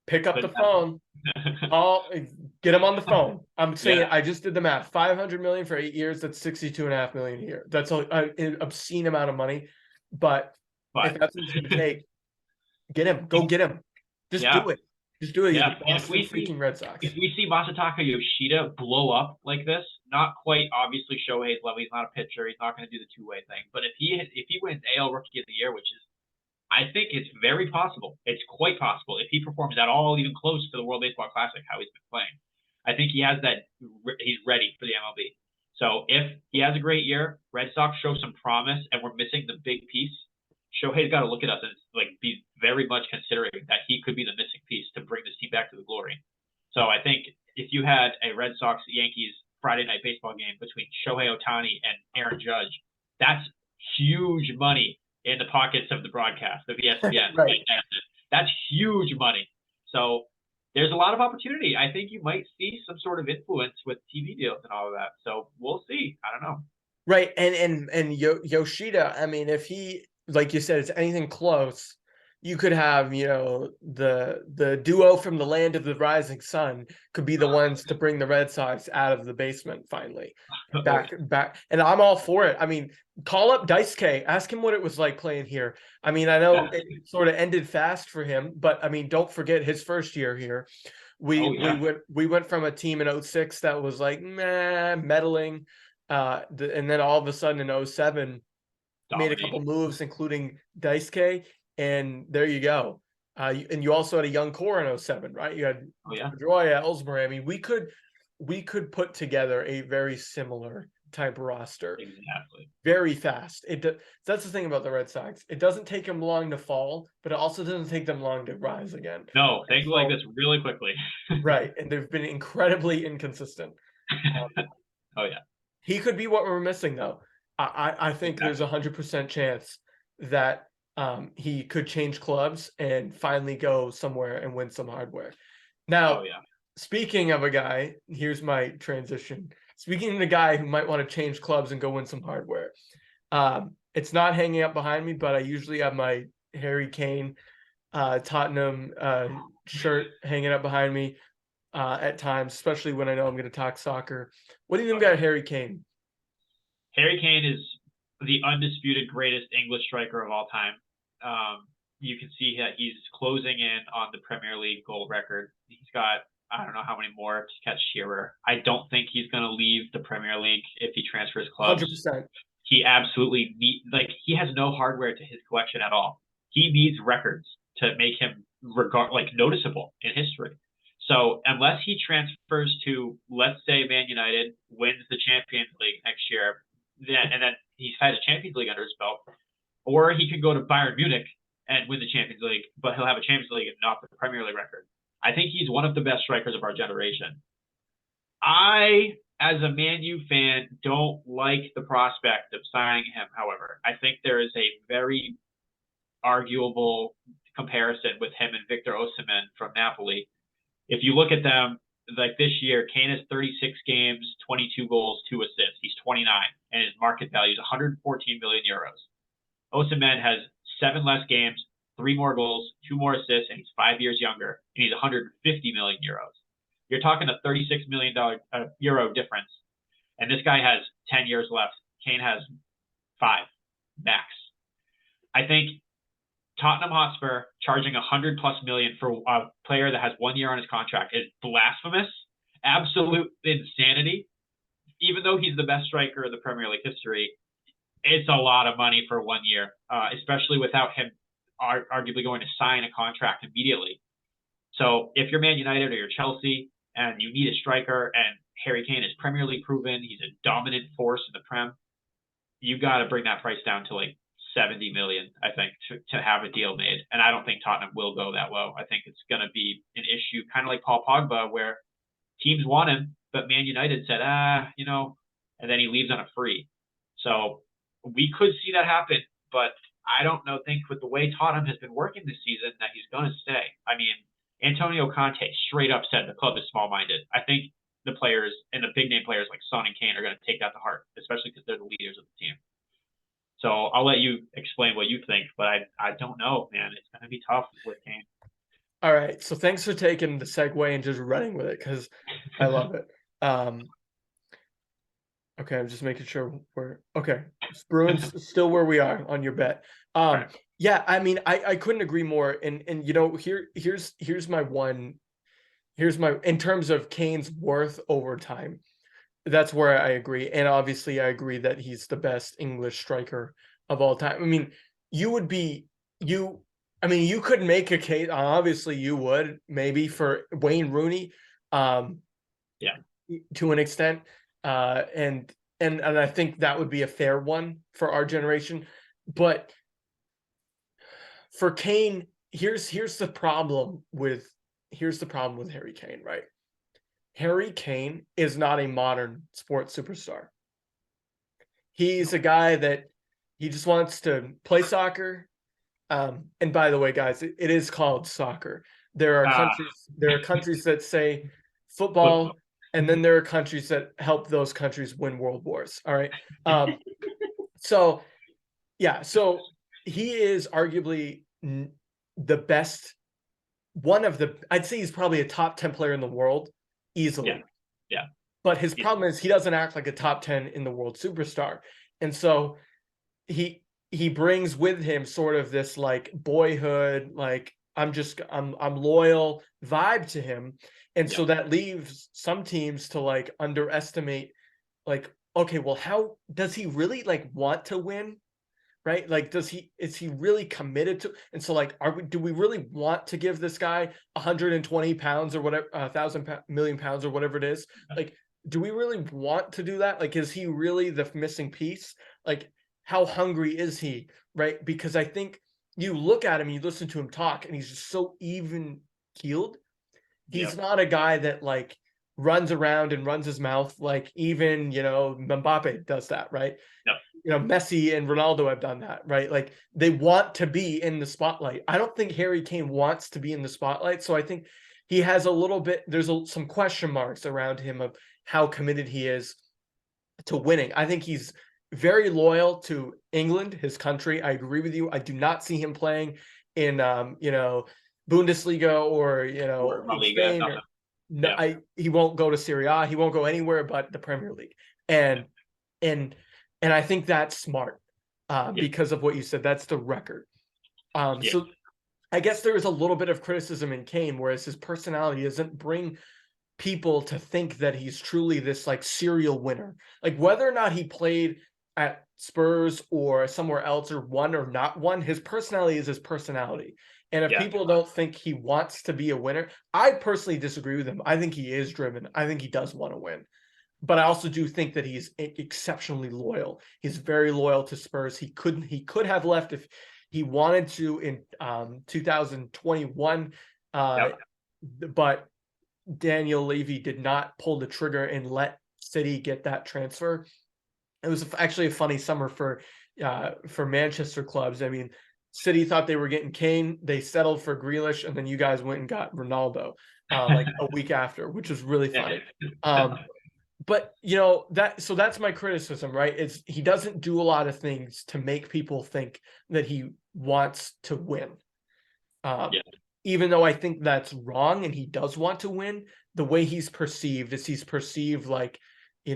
Pick up the phone. Get him on the phone. I'm saying I just did the math. $500 million for 8 years. That's $62.5 million a year. That's an obscene amount of money. But if that's what it's going to take, get him. Go get him. Just do it. Just do it. Yeah. If we freaking Red Sox. If we see Masataka Yoshida blow up like this, not quite obviously Shohei's level. He's not a pitcher. He's not going to do the two-way thing. But if he wins AL Rookie of the Year, which is, I think it's very possible. It's quite possible if he performs at all, even close to the World Baseball Classic, how he's been playing. I think he has that. He's ready for the MLB. So if he has a great year, Red Sox show some promise, and we're missing the big piece. Shohei's got to look at us and be very much considering that he could be the missing piece to bring this team back to the glory. So I think if you had a Red Sox Yankees Friday night baseball game between Shohei Ohtani and Aaron Judge, that's huge money in the pockets of the broadcast of ESPN. Right. That's huge money. So there's a lot of opportunity. I think you might see some sort of influence with TV deals and all of that. So we'll see. I don't know. Right. And Yoshida, I mean, if he, like you said, it's anything close, you could have, the duo from the land of the rising sun could be the ones to bring the Red Sox out of the basement finally. Back. And I'm all for it. I mean, call up Daisuke, ask him what it was like playing here. I mean, I know it sort of ended fast for him, but I mean, don't forget his first year here. We went from a team in 06 that was like meddling, and then all of a sudden in 07 made a couple moves, including Daisuke, and there you go. And you also had a young core in 07, right? You had Pedroia, Ellsbury. I mean, we could put together a very similar type roster. Exactly. Very fast. That's the thing about the Red Sox. It doesn't take them long to fall, but it also doesn't take them long to rise again. No, they go like this really quickly. Right, and they've been incredibly inconsistent. He could be what we're missing, though. I think there's 100% chance that he could change clubs and finally go somewhere and win some hardware. Now, speaking of a guy, here's my transition. Speaking of the guy who might want to change clubs and go win some hardware, it's not hanging up behind me, but I usually have my Harry Kane Tottenham shirt hanging up behind me at times, especially when I know I'm going to talk soccer. What do you think about Harry Kane? Harry Kane is the undisputed greatest English striker of all time. You can see that he's closing in on the Premier League goal record. He's got, I don't know how many more to catch Shearer. I don't think he's going to leave the Premier League if he transfers clubs. 100%. He absolutely he has no hardware to his collection at all. He needs records to make him noticeable in history. So unless he transfers to, let's say, Man United, wins the Champions League next year, and then he's had a Champions League under his belt, or he could go to Bayern Munich and win the Champions League, but he'll have a Champions League and not the Premier League record. I think he's one of the best strikers of our generation. I, as a Man U fan, don't like the prospect of signing him, however. I think there is a very arguable comparison with him and Victor Osimhen from Napoli. If you look at them, like this year, Kane has 36 games, 22 goals, 2 assists. He's 29, and his market value is 114 million euros. Osimhen has 7 less games, 3 more goals, 2 more assists, and he's 5 years younger, and he's 150 million euros. You're talking a $36 million euro difference, and this guy has 10 years left. Kane has 5 max. I think Tottenham Hotspur charging 100+ million for a player that has 1 year on his contract is blasphemous, absolute insanity. Even though he's the best striker in the Premier League history, it's a lot of money for 1 year, especially without him arguably going to sign a contract immediately. So if you're Man United or you're Chelsea and you need a striker, and Harry Kane is Premier League proven, he's a dominant force in the Prem, you got to bring that price down to like 70 million, I think, to have a deal made. And I don't think Tottenham will go that low. I think it's going to be an issue, kind of like Paul Pogba, where teams want him, but Man United said, and then he leaves on a free. So we could see that happen, but I don't think with the way Tottenham has been working this season that he's going to stay. I mean, Antonio Conte straight up said the club is small-minded. I think the players and the big name players like Son and Kane are going to take that to heart, especially because they're the leaders of the team. So I'll let you explain what you think, but I don't know, man. It's going to be tough with Kane. All right. So thanks for taking the segue and just running with it, because I love it. Okay, I'm just making sure we're okay. Bruins still where we are on your bet. Right. Yeah, I mean, I couldn't agree more. And here's my in terms of Kane's worth over time. That's where I agree. And obviously I agree that he's the best English striker of all time. I mean, you could make a case, obviously you would, maybe for Wayne Rooney, yeah, to an extent. And I think that would be a fair one for our generation. But for Kane, here's the problem with Harry Kane, right? Harry Kane is not a modern sports superstar. He's a guy that he just wants to play soccer. And by the way, guys, it is called soccer. There are countries that say football, and then there are countries that help those countries win world wars. All right. So he is arguably the best. I'd say he's probably a top 10 player in the world easily. Yeah. But his problem is he doesn't act like a top 10 in the world superstar. And so he brings with him sort of this like boyhood, like I'm loyal vibe to him. And so that leaves some teams to like underestimate, like, okay, well, how does he really like want to win? Right? Like, is he really committed to? And so like, do we really want to give this guy 120 pounds or whatever, 1,000 million pounds or whatever it is? Like, do we really want to do that? Like, is he really the missing piece? Like, how hungry is he? Right? Because I think you look at him, you listen to him talk, and he's just so even keeled. He's not a guy that like runs around and runs his mouth like even, Mbappe does that, right? Messi and Ronaldo have done that, right? Like they want to be in the spotlight. I don't think Harry Kane wants to be in the spotlight. So I think he has a little bit, there's some question marks around him of how committed he is to winning. I think he's very loyal to England, his country. I agree with you. I do not see him playing in, Bundesliga or, Spain. He won't go to Serie A. He won't go anywhere but the Premier League. And I think that's smart. because of what you said. That's the record. Yeah. So I guess there is a little bit of criticism in Kane, whereas his personality doesn't bring people to think that he's truly this like serial winner. Like whether or not he played at Spurs or somewhere else or won or not won, his personality is his personality. And if Yeah. people don't think he wants to be a winner, I personally disagree with him. I think he is driven. I think he does want to win. But I also do think that he's exceptionally loyal. He's very loyal to Spurs. He could have left if he wanted to in 2021, Yep. but Daniel Levy did not pull the trigger and let City get that transfer. It was actually a funny summer for Manchester clubs. I mean, City thought they were getting Kane, they settled for Grealish, and then you guys went and got Ronaldo like a week after, which was really funny. But that's my criticism, right? It's he doesn't do a lot of things to make people think that he wants to win. Yeah. Even though I think that's wrong and he does want to win, the way he's perceived is he's perceived like, he's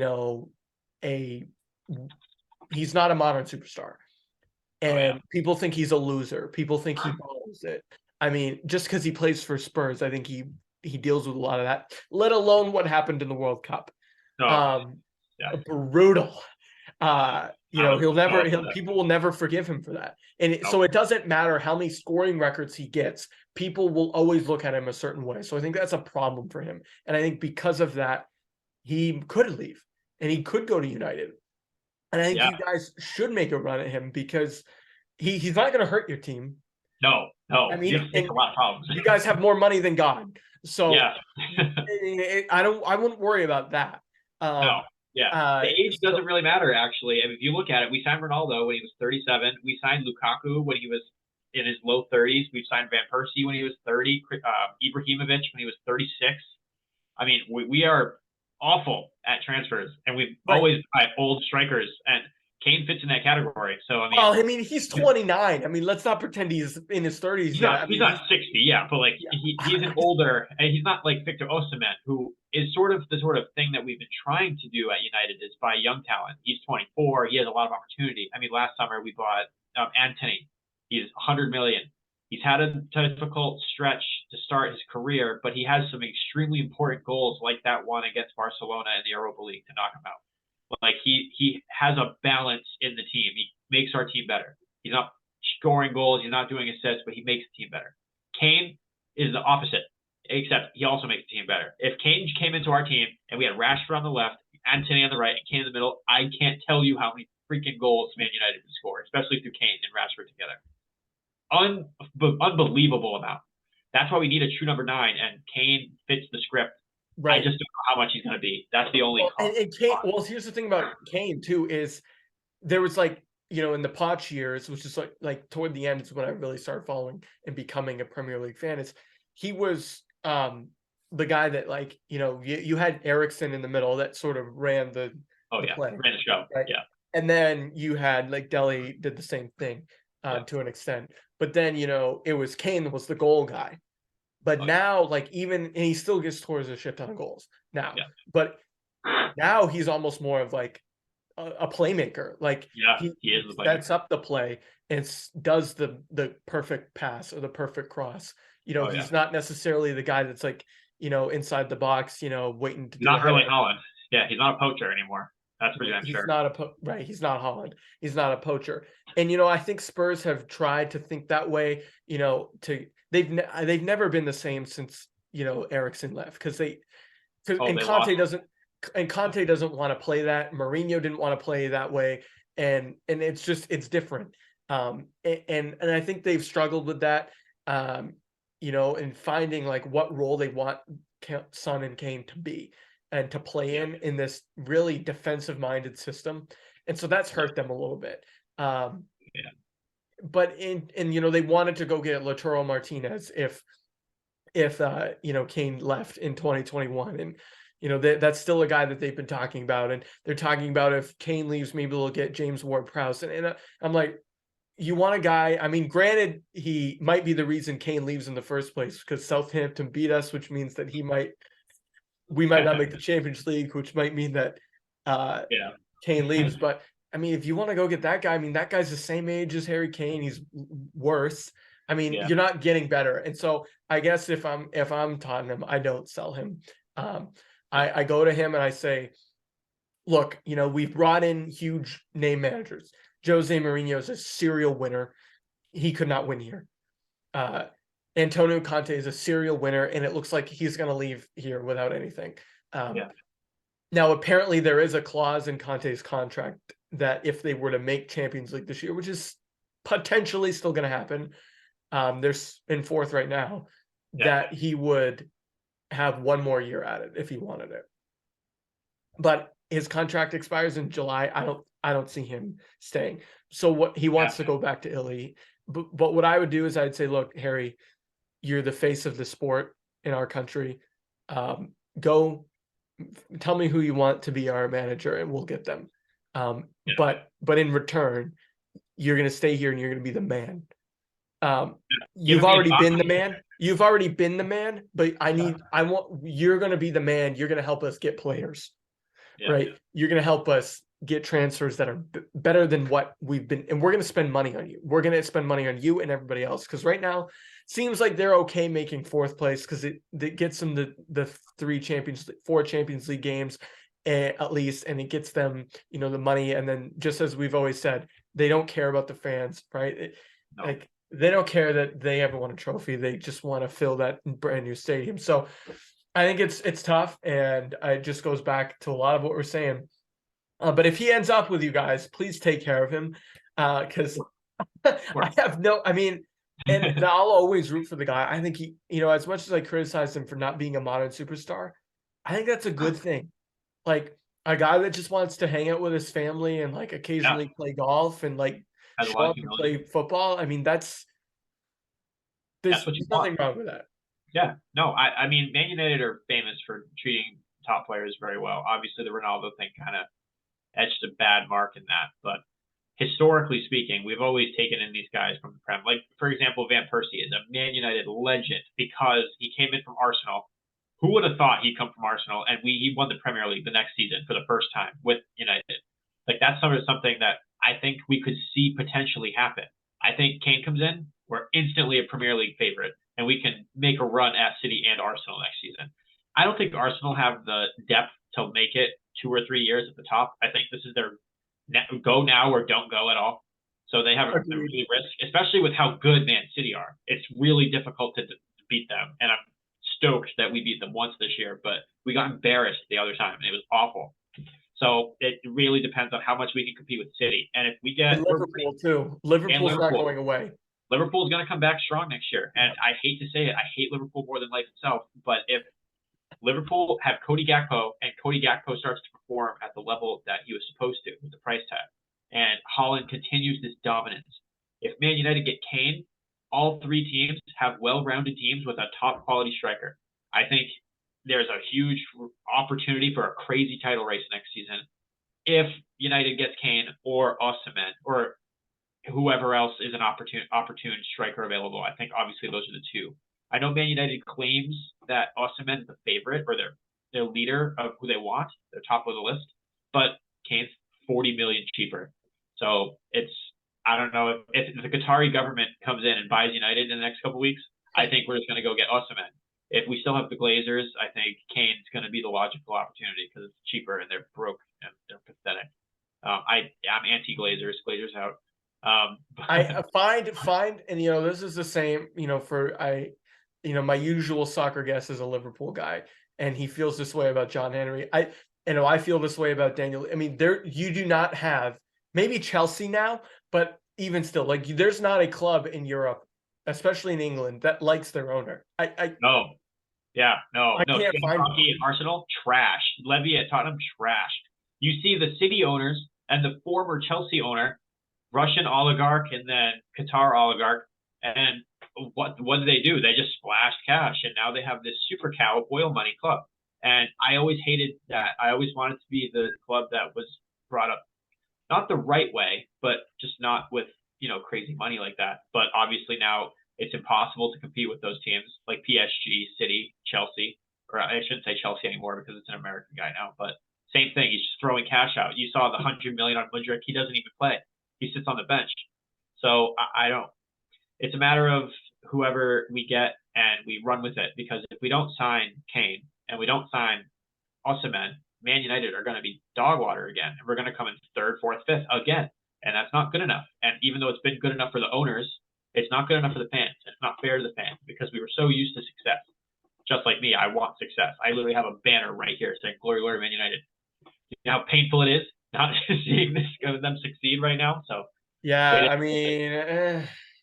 not a modern superstar. And people think he's a loser. People think he blows it. I mean, just because he plays for Spurs, I think he deals with a lot of that, let alone what happened in the World Cup. Brutal. People will never forgive him for that. And so it doesn't matter how many scoring records he gets, people will always look at him a certain way. So I think that's a problem for him. And I think because of that, he could leave and he could go to United. And I think you guys should make a run at him because he's not going to hurt your team. No. I mean, a lot of problems. You guys have more money than God. So I wouldn't worry about that. No. Yeah. The age doesn't really matter, actually. I mean, if you look at it, we signed Ronaldo when he was 37. We signed Lukaku when he was in his low 30s. We signed Van Persie when he was 30. Ibrahimovic when he was 36. I mean, we are awful at transfers, and we've always had old strikers, and Kane fits in that category. So I mean, he's 29. I mean, let's not pretend he's in his 30s. He's not 60, but like he's an older, and he's not like Victor Osimhen, who is sort of the thing that we've been trying to do at United is buy young talent. He's 24. He has a lot of opportunity. I mean, last summer we bought Antony. He's 100 million. He's had a difficult stretch to start his career, but he has some extremely important goals like that one against Barcelona in the Europa League to knock him out. Like he has a balance in the team. He makes our team better. He's not scoring goals. He's not doing assists, but he makes the team better. Kane is the opposite, except he also makes the team better. If Kane came into our team and we had Rashford on the left, Antony on the right, and Kane in the middle, I can't tell you how many freaking goals Man United would score, especially through Kane and Rashford together. Unbelievable amount. That's why we need a true number 9, and Kane fits the script. Right. I just don't know how much he's going to be. That's the only. And Kane. Well, here's the thing about Kane too is there was like in the Poch years, which is like toward the end is when I really started following and becoming a Premier League fan. Is he was the guy that like you had Eriksen in the middle that sort of ran the play, ran the show, right? Yeah, and then you had like Dele did the same thing to an extent, but then it was Kane that was the goal guy. But now, like and he still gets towards a shit ton of goals now. Yeah. But now he's almost more of like a playmaker. Like he is the playmaker. Sets up the play and does the perfect pass or the perfect cross. He's not necessarily the guy that's like inside the box. Waiting to. Not really Holland. Yeah, he's not a poacher anymore. That's for damn sure. He's not right. He's not Holland. He's not a poacher. And I think Spurs have tried to think that way. They've never been the same since Eriksen left because Conte doesn't want to play that. Mourinho didn't want to play that way, and it's different. And I think they've struggled with that. In finding like what role they want Son and Kane to be and to play in this really defensive minded system, and so that's hurt them a little bit. But they wanted to go get Lautaro Martinez if Kane left in 2021, and that's still a guy that they've been talking about, and they're talking about if Kane leaves, maybe they'll get James Ward-Prowse, and I'm like, you want a guy? I mean, granted, he might be the reason Kane leaves in the first place because Southampton beat us, which means that we might not make the Champions League, which might mean that Kane leaves, but I mean, if you want to go get that guy, I mean, that guy's the same age as Harry Kane. He's worse. I mean, Yeah. you're not getting better. And so I guess if I'm Tottenham, I don't sell him. Um, Yeah. I go to him and I say, look, we've brought in huge name managers. Jose Mourinho is a serial winner. He could not win here. Uh, Antonio Conte is a serial winner, and it looks like he's going to leave here without anything. Um, Yeah. Now, apparently, there is a clause in Conte's contract that if they were to make Champions League this year, which is potentially still going to happen, they're in fourth right now, Yeah. that he would have one more year at it if he wanted it. But his contract expires in July. I don't see him staying. So what he wants to go back to Italy. But what I would do is I'd say, look, Harry, you're the face of the sport in our country. Go tell me who you want to be our manager and we'll get them. Yeah. But in return, you're going to stay here and you're going to be the man. You've Giving me already been the autonomy. man. You've already been the man, but you're going to be the man. You're going to help us get players, Yeah. right? You're going to help us get transfers that are better than what we've been, and we're going to spend money on you. We're going to spend money on you and everybody else. Cause right now seems like they're okay making fourth place. Cause it gets them the four Champions League games at least. And it gets them, the money. And then just as we've always said, they don't care about the fans, right? No. Like they don't care that they ever won a trophy. They just want to fill that brand new stadium. So I think it's tough. And it just goes back to a lot of what we're saying. But if he ends up with you guys, please take care of him. Because I mean, and I'll always root for the guy. I think he, as much as I criticize him for not being a modern superstar, I think that's a good thing. Like a guy that just wants to hang out with his family and like Yeah. occasionally play golf and like Has a show lot of up and humility. play football. I mean, there's That's what you want. nothing wrong with that. Yeah. No, I mean, Man United are famous for treating top players very well. Obviously, the Ronaldo thing kind of etched a bad mark in that. But historically speaking, we've always taken in these guys from the Prem. Like, for example, Van Persie is a Man United legend because he came in from Arsenal. Who would have thought he'd come from Arsenal and he won the Premier League the next season for the first time with United? Like, that's sort of something that I think we could see potentially happen. I think Kane comes in, we're instantly a Premier League favorite, and we can make a run at City and Arsenal next season. I don't think Arsenal have the depth to make it 2 or 3 years at the top. I think this is their go now or don't go at all. So they have a really risk, especially with how good Man City are. It's really difficult to beat them, and I'm stoked that we beat them once this year, but we got embarrassed the other time, and it was awful. So it really depends on how much we can compete with City, and if we get And Liverpool too. Liverpool's not going away. Liverpool's going to come back strong next year, and I hate to say it, I hate Liverpool more than life itself, but if Liverpool have Cody Gakpo, and Cody Gakpo starts to perform at the level that he was supposed to with the price tag, and Holland continues this dominance. If Man United get Kane, all three teams have well-rounded teams with a top-quality striker. I think there's a huge opportunity for a crazy title race next season if United gets Kane or Osimhen or whoever else is an opportune striker available. I think obviously those are the two. I know Man United claims that Osimhen is the favorite or their leader of who they want, their top of the list, but Kane's 40 million cheaper. So I don't know if the Qatari government comes in and buys United in the next couple of weeks. I think we're just going to go get Osimhen. If we still have the Glazers, I think Kane's going to be the logical opportunity because it's cheaper and they're broke and they're pathetic. I'm anti-Glazers. Glazers out. I find, and this is the same. My usual soccer guest is a Liverpool guy, and he feels this way about John Henry. I feel this way about Daniel. I mean, you do not have maybe Chelsea now, but even still, like there's not a club in Europe, especially in England, that likes their owner. No. Yeah, no. I can't find Hockey and Arsenal, trash. Levy at Tottenham, trash. You see the City owners and the former Chelsea owner, Russian oligarch and then Qatar oligarch, and what do they do? They just splashed cash, and now they have this super cow oil money club. And I always hated that. I always wanted to be the club that was brought up not the right way, but just not with crazy money like that. But obviously now it's impossible to compete with those teams like PSG, City, Chelsea, or I shouldn't say Chelsea anymore because it's an American guy now, but Same thing. He's just throwing cash out. You saw the $100 million on Mudryk. He doesn't even play. He sits on the bench. So I don't. It's a matter of whoever we get and we run with it. Because if we don't sign Kane and we don't sign Osimhen, Man United are going to be dog water again, and we're going to come in third, fourth, fifth again, and that's not good enough. And even though it's been good enough for the owners, it's not good enough for the fans. It's not fair to the fans because we were so used to success. Just like me, I want success. I literally have a banner right here saying "Glory, Glory, Man United." You know how painful it is not seeing them succeed right now. So yeah, I mean,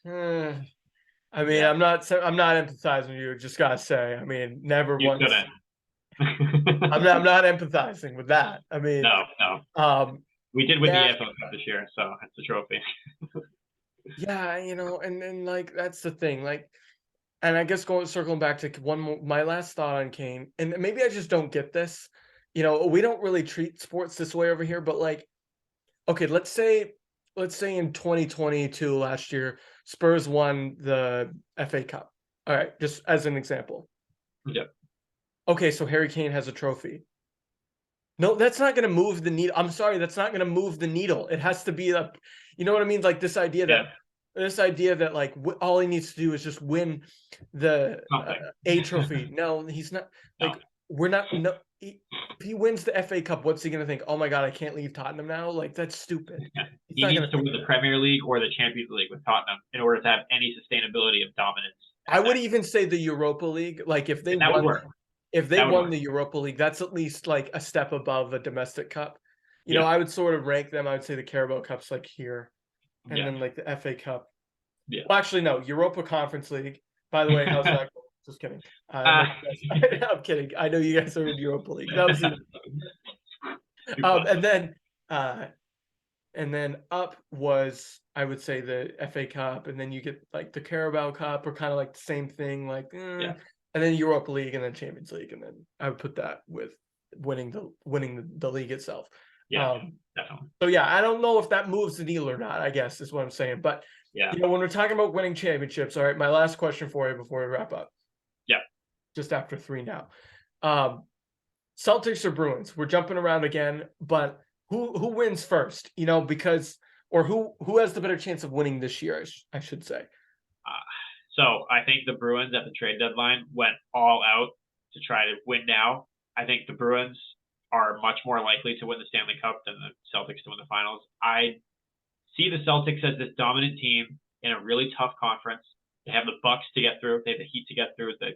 yeah, I'm not empathizing with you. Just gotta say, I mean, never you once. couldn't. I'm not empathizing with that. I mean, no. We did win the yeah, AFL Cup this year, so that's the trophy. yeah, and like that's the thing, like, and I guess circling back to my last thought on Kane, and maybe I just don't get this. We don't really treat sports this way over here, but like, okay, let's say in 2022 last year, Spurs won the FA Cup. All right, just as an example. Yeah. Okay, so Harry Kane has a trophy. No, that's not going to move the needle. I'm sorry, that's not going to move the needle. It has to be you know what I mean? Like this idea that like all he needs to do is just win the A trophy. No, he's not. Like we're not. No, if he wins the FA Cup, what's he going to think? Oh my God, I can't leave Tottenham now. Like that's stupid. Yeah. He needs to win the Premier League or the Champions League with Tottenham in order to have any sustainability of dominance. I would even say the Europa League. Like if they won, the Europa League, that's at least like a step above a domestic cup. I would sort of rank them. I would say the Carabao Cup's like here, and then like the FA Cup. Yeah. Well, actually, no, Europa Conference League. By the way, how's that going? Just kidding. I'm kidding. I know you guys are in Europa League. That was and then up was, I would say, the FA Cup, and then you get like the Carabao Cup, or kind of like the same thing, like and then Europa League, and then Champions League, and then I would put that with winning the league itself. Yeah, definitely. So yeah, I don't know if that moves the needle or not, I guess is what I'm saying. But when we're talking about winning championships, all right, my last question for you before we wrap up. Yeah. Just after 3 now. Celtics or Bruins? We're jumping around again, but who wins first? Because who has the better chance of winning this year, I should say. So I think the Bruins at the trade deadline went all out to try to win now. I think the Bruins are much more likely to win the Stanley Cup than the Celtics to win the finals. I see the Celtics as this dominant team in a really tough conference. They have the Bucks to get through. They have the Heat to get through. The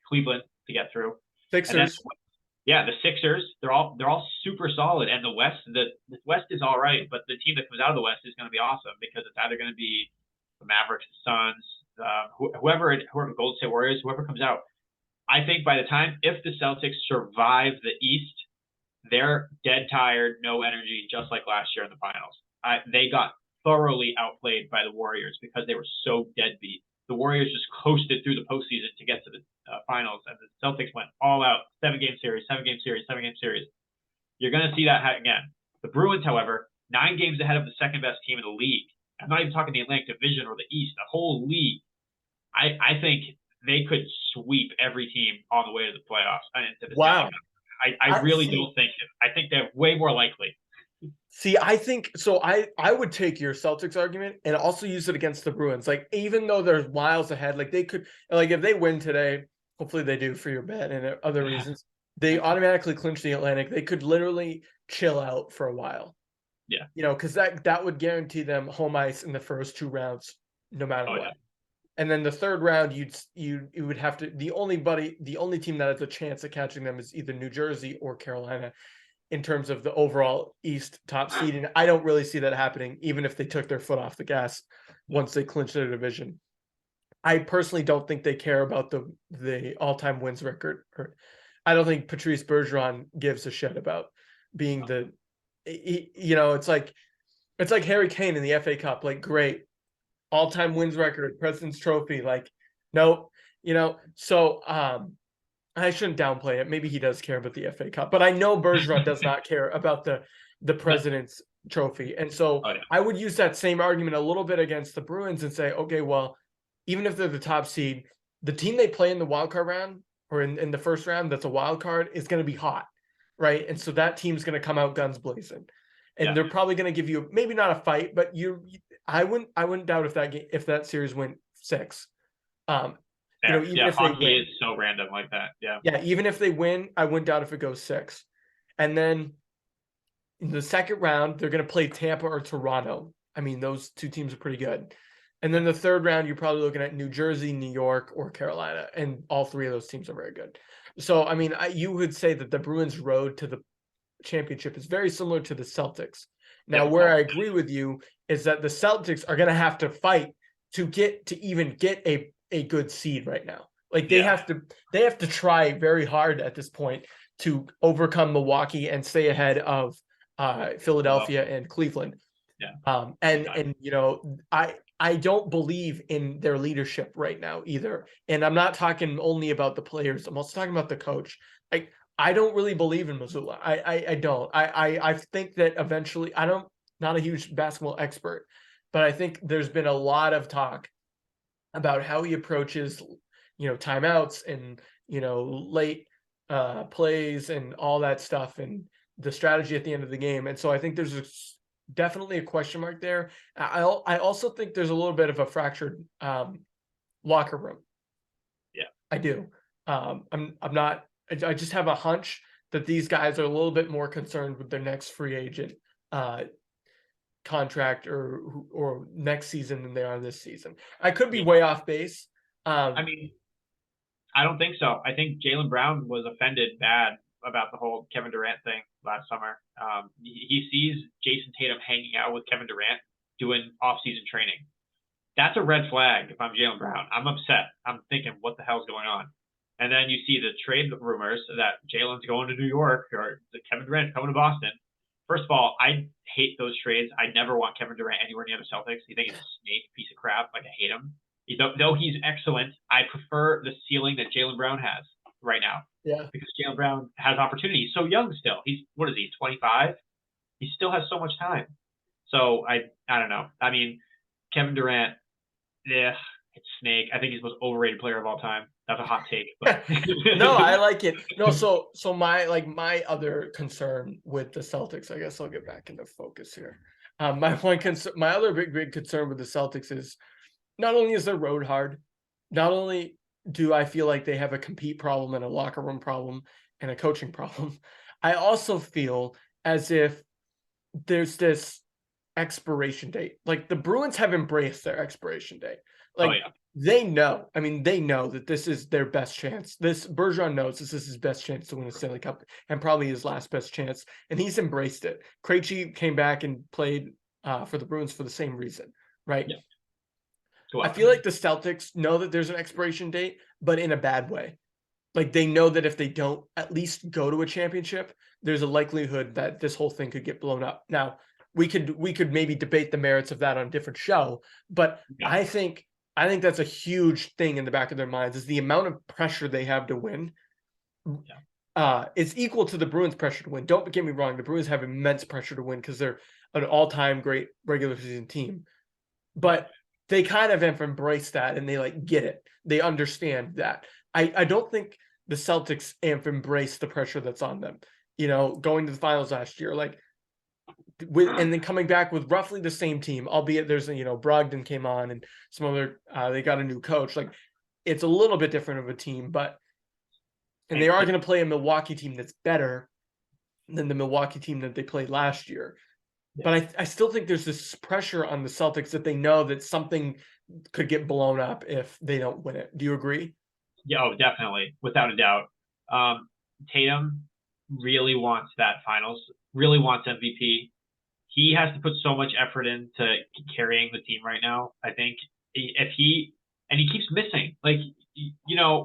Cleveland to get through. Sixers. The Sixers. They're all super solid. And the West is all right, but the team that comes out of the West is going to be awesome because it's either going to be the Mavericks, the Suns, whoever Golden State Warriors, whoever comes out. I think by the time, if the Celtics survive the East, they're dead tired, no energy, just like last year in the finals. They got thoroughly outplayed by the Warriors because they were so deadbeat. The Warriors just coasted through the postseason to get to the finals, and the Celtics went all out, 7-game series. You're going to see that again. The Bruins, however, 9 games ahead of the second best team in the league. I'm not even talking the Atlantic Division or the East, the whole league. I think they could sweep every team on the way to the playoffs. Wow. I really don't think it. I think they're way more likely. See, I think so. I would take your Celtics argument and also use it against the Bruins. Like, even though they're miles ahead, like they could, like if they win today, hopefully they do for your bet and other reasons, they automatically clinch the Atlantic. They could literally chill out for a while. Yeah. Because that would guarantee them home ice in the first 2 rounds, no matter what. Yeah. And then the third round, you would have to. The only team that has a chance of catching them is either New Jersey or Carolina, in terms of the overall East top seed. And I don't really see that happening, even if they took their foot off the gas once they clinched their division. I personally don't think they care about the all-time wins record. I don't think Patrice Bergeron gives a shit about being it's like Harry Kane in the FA Cup. Like, great, all-time wins record, President's Trophy. Like, nope. So I shouldn't downplay it. Maybe he does care about the FA Cup, but I know Bergeron does not care about the President's Trophy. And so I would use that same argument a little bit against the Bruins and say, okay, well, even if they're the top seed, the team they play in the wild card round or in the first round that's a wild card is going to be hot, right? And so that team's going to come out guns blazing, and Yeah. they're probably going to give you maybe not a fight, but I wouldn't doubt if that series went 6. Fair. Even Yeah. if they Hockey win, is so random like that. Yeah. yeah, even if they win, I wouldn't doubt if it goes 6. And then in the second round, they're going to play Tampa or Toronto. I mean, those two teams are pretty good. And then the third round, you're probably looking at New Jersey, New York, or Carolina, and all three of those teams are very good. So, I mean, you would say that the Bruins' road to the championship is very similar to the Celtics. Now, where Difficult. I agree with you is that the Celtics are going to have to fight to even get a good seed right now. Like they Yeah. have to try very hard at this point to overcome Milwaukee and stay ahead of Philadelphia and Cleveland. Yeah. And I don't believe in their leadership right now either. And I'm not talking only about the players. I'm also talking about the coach. I don't really believe in Missoula. I don't. I think that eventually not a huge basketball expert, but I think there's been a lot of talk about how he approaches, timeouts and, late plays and all that stuff and the strategy at the end of the game. And so I think there's definitely a question mark there. I also think there's a little bit of a fractured locker room. Yeah. I do. I'm not. I just have a hunch that these guys are a little bit more concerned with their next free agent contract or next season than they are this season. I could be way off base. I mean, I don't think so. I think Jaylen Brown was offended bad about the whole Kevin Durant thing last summer. He sees Jason Tatum hanging out with Kevin Durant doing off-season training. That's a red flag if I'm Jaylen Brown. I'm upset. I'm thinking, what the hell's going on? And then you see the trade rumors that Jaylen's going to New York or Kevin Durant's coming to Boston. First of all, I hate those trades. I never want Kevin Durant anywhere near the Celtics. I think he's a snake, piece of crap. Like, I hate him. Though he's excellent, I prefer the ceiling that Jaylen Brown has right now. Yeah. Because Jaylen Brown has opportunity. He's so young still. What is he, 25? He still has so much time. So I don't know. I mean, Kevin Durant, yeah, it's snake. I think he's the most overrated player of all time. That's a hot take. But No, I like it. No, so my other concern with the Celtics, I guess I'll get back into focus here. My other big concern with the Celtics is not only is their road hard, not only do I feel like they have a compete problem and a locker room problem and a coaching problem, I also feel as if there's this expiration date. Like the Bruins have embraced their expiration date. Like they know. I mean, they know that this is their best chance. Bergeron knows this is his best chance to win a Stanley Cup and probably his last best chance, and he's embraced it. Krejci came back and played for the Bruins for the same reason, right? Yeah. I feel like the Celtics know that there's an expiration date, but in a bad way. Like they know that if they don't at least go to a championship, there's a likelihood that this whole thing could get blown up. Now, we could maybe debate the merits of that on a different show, but I think that's a huge thing in the back of their minds is the amount of pressure they have to win. It's equal to the Bruins' pressure to win. Don't get me wrong, the Bruins have immense pressure to win because they're an all-time great regular season team. But they kind of have embraced that and they get it. They understand that. I don't think the Celtics have embraced the pressure that's on them. Going to the finals last year, and then coming back with roughly the same team, albeit there's Brogdon came on and some other they got a new coach. It's a little bit different of a team, and they are going to play a Milwaukee team that's better than the Milwaukee team that they played last year. Yeah. But I still think there's this pressure on the Celtics that they know that something could get blown up if they don't win it. Do you agree? Yeah, definitely, without a doubt. Tatum really wants that finals, really wants MVP. He has to put so much effort into carrying the team right now. I think if he keeps missing,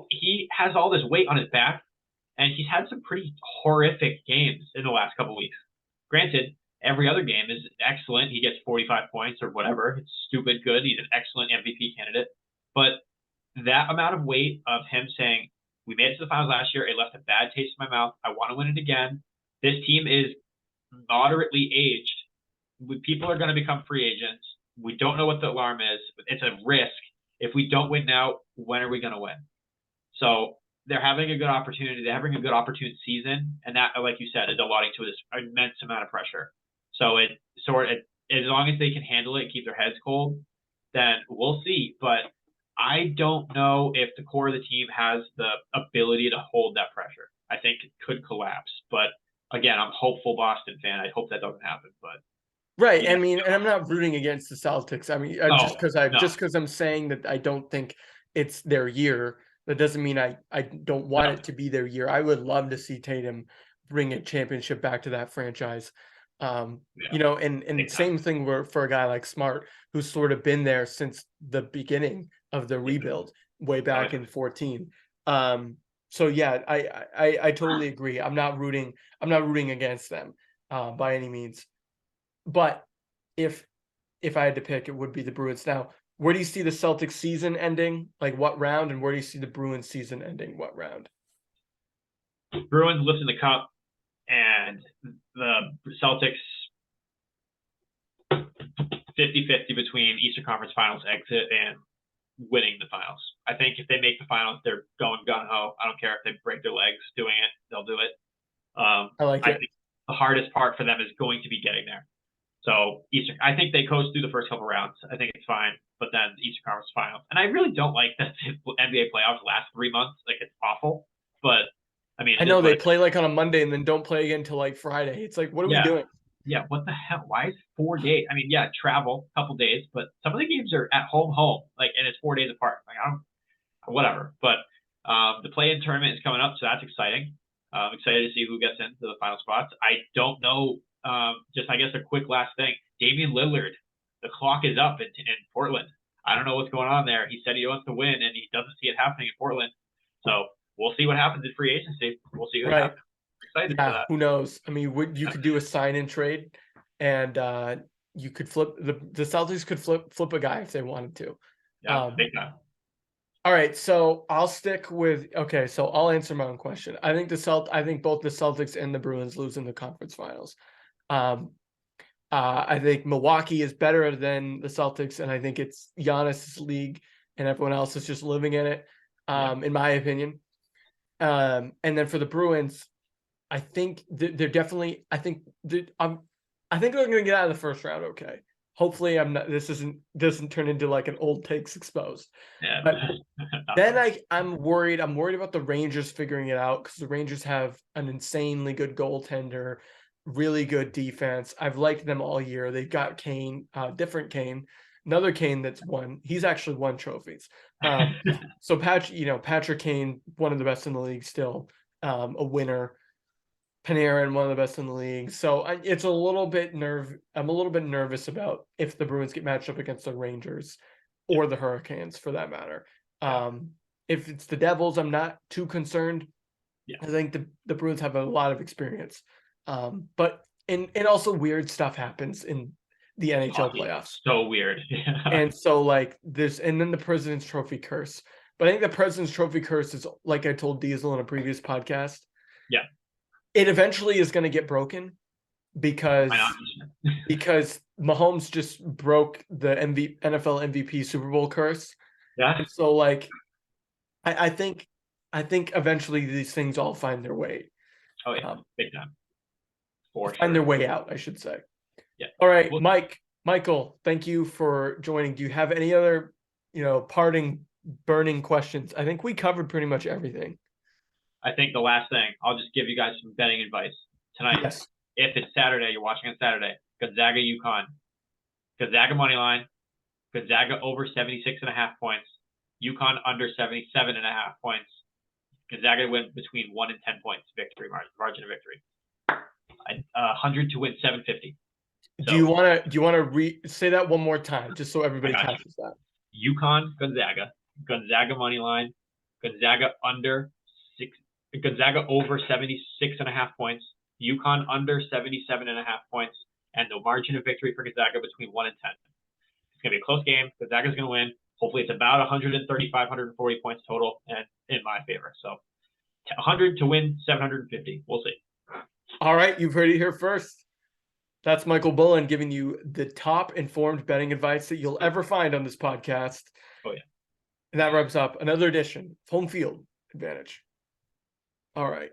he has all this weight on his back, and he's had some pretty horrific games in the last couple of weeks. Granted, every other game is excellent. He gets 45 points or whatever. It's stupid good. He's an excellent MVP candidate. But that amount of weight of him saying, we made it to the finals last year. It left a bad taste in my mouth. I want to win it again. This team is moderately aged. People are going to become free agents. We don't know what the alarm is. It's a risk. If we don't win now, when are we going to win? So they're having a good opportunity. They're having a good opportune season, and that, like you said, is allotting to this immense amount of pressure. So as long as they can handle it and keep their heads cold, then we'll see. But I don't know if the core of the team has the ability to hold that pressure. I think it could collapse. But again, I'm a hopeful Boston fan. I hope that doesn't happen. But Right. I mean, and I'm not rooting against the Celtics. I mean, no, just because I'm saying that I don't think it's their year, that doesn't mean I don't want it to be their year. I would love to see Tatum bring a championship back to that franchise. And same thing for a guy like Smart, who's sort of been there since the beginning of the rebuild way back in 2014. So yeah, I totally agree. I'm not rooting against them by any means. But if I had to pick, it would be the Bruins. Now, where do you see the Celtics season ending? Like what round? And where do you see the Bruins season ending? What round? Bruins lifting the cup, and the Celtics 50-50 between Eastern Conference Finals exit and winning the finals. I think if they make the finals, they're going gung-ho. I don't care if they break their legs doing it. They'll do it. I think the hardest part for them is going to be getting there. So I think they coast through the first couple rounds. I think it's fine. But then the Eastern Conference Finals. And I really don't like that the NBA playoffs last 3 months. Like, it's awful. But, I mean, I know they play like on a Monday and then don't play again until like Friday. It's like, what are we doing? Yeah, what the hell? Why is 4 days? I mean, yeah, travel, a couple days, but some of the games are at home, like, and it's 4 days apart. Like, whatever. But the play-in tournament is coming up, so that's exciting. I'm excited to see who gets into the final spots. I don't know. Just, I guess, a quick last thing. Damian Lillard, the clock is up in Portland. I don't know what's going on there. He said he wants to win, and he doesn't see it happening in Portland. So we'll see what happens in free agency. We'll see what happens. Excited for that. Who knows? I mean, you could do a sign-in trade, and you could flip the Celtics could flip a guy if they wanted to. Yeah, big time. All right, so I'll stick with so I'll answer my own question. I think both the Celtics and the Bruins lose in the conference finals. I think Milwaukee is better than the Celtics, and I think it's Giannis' league, and everyone else is just living in it, in my opinion. And then for the Bruins, I think they're definitely. I think they're going to get out of the first round. Okay, hopefully this doesn't turn into like an old takes exposed. Yeah. But then I'm worried. I'm worried about the Rangers figuring it out, because the Rangers have an insanely good goaltender, really good defense. I've liked them all year. They've got Kane, different Kane, another Kane that's won. He's actually won trophies. So Patrick Kane, one of the best in the league still, a winner. Panarin, one of the best in the league. So it's a little bit I'm a little bit nervous about if the Bruins get matched up against the Rangers or the Hurricanes, for that matter. If it's the Devils, I'm not too concerned. Yeah. I think the Bruins have a lot of experience. But and also weird stuff happens in the NHL playoffs. So weird. And so like this, and then the President's Trophy curse. But I think the President's Trophy curse is, like I told Diesel in a previous podcast. Yeah. It eventually is going to get broken because Mahomes just broke the NFL MVP Super Bowl curse. Yeah. And so like I think eventually these things all find their way. Oh yeah, big time. Find their way out, I should say. Yeah. All right, Michael, thank you for joining. Do you have any other, parting burning questions? I think we covered pretty much everything. I think the last thing, I'll just give you guys some betting advice tonight. Yes. If it's Saturday, you're watching on Saturday, Gonzaga, UConn. Gonzaga money line, Gonzaga over 76.5 points, UConn under 77.5 points. Gonzaga win between 1 and 10 points margin of victory. 100 to win 750. So, do you want to say that one more time, just so everybody catches that? UConn, Gonzaga money line, Gonzaga over 76.5 points, UConn under 77.5 points, and the margin of victory for Gonzaga between 1 and 10. It's going to be a close game. Gonzaga's going to win. Hopefully it's about 135, 140 points total, and in my favor. So 100 to win 750. We'll see. All right, you've heard it here first. That's Michael Bullen giving you the top informed betting advice that you'll ever find on this podcast. Oh, yeah. And that wraps up another edition of Home Field Advantage. All right.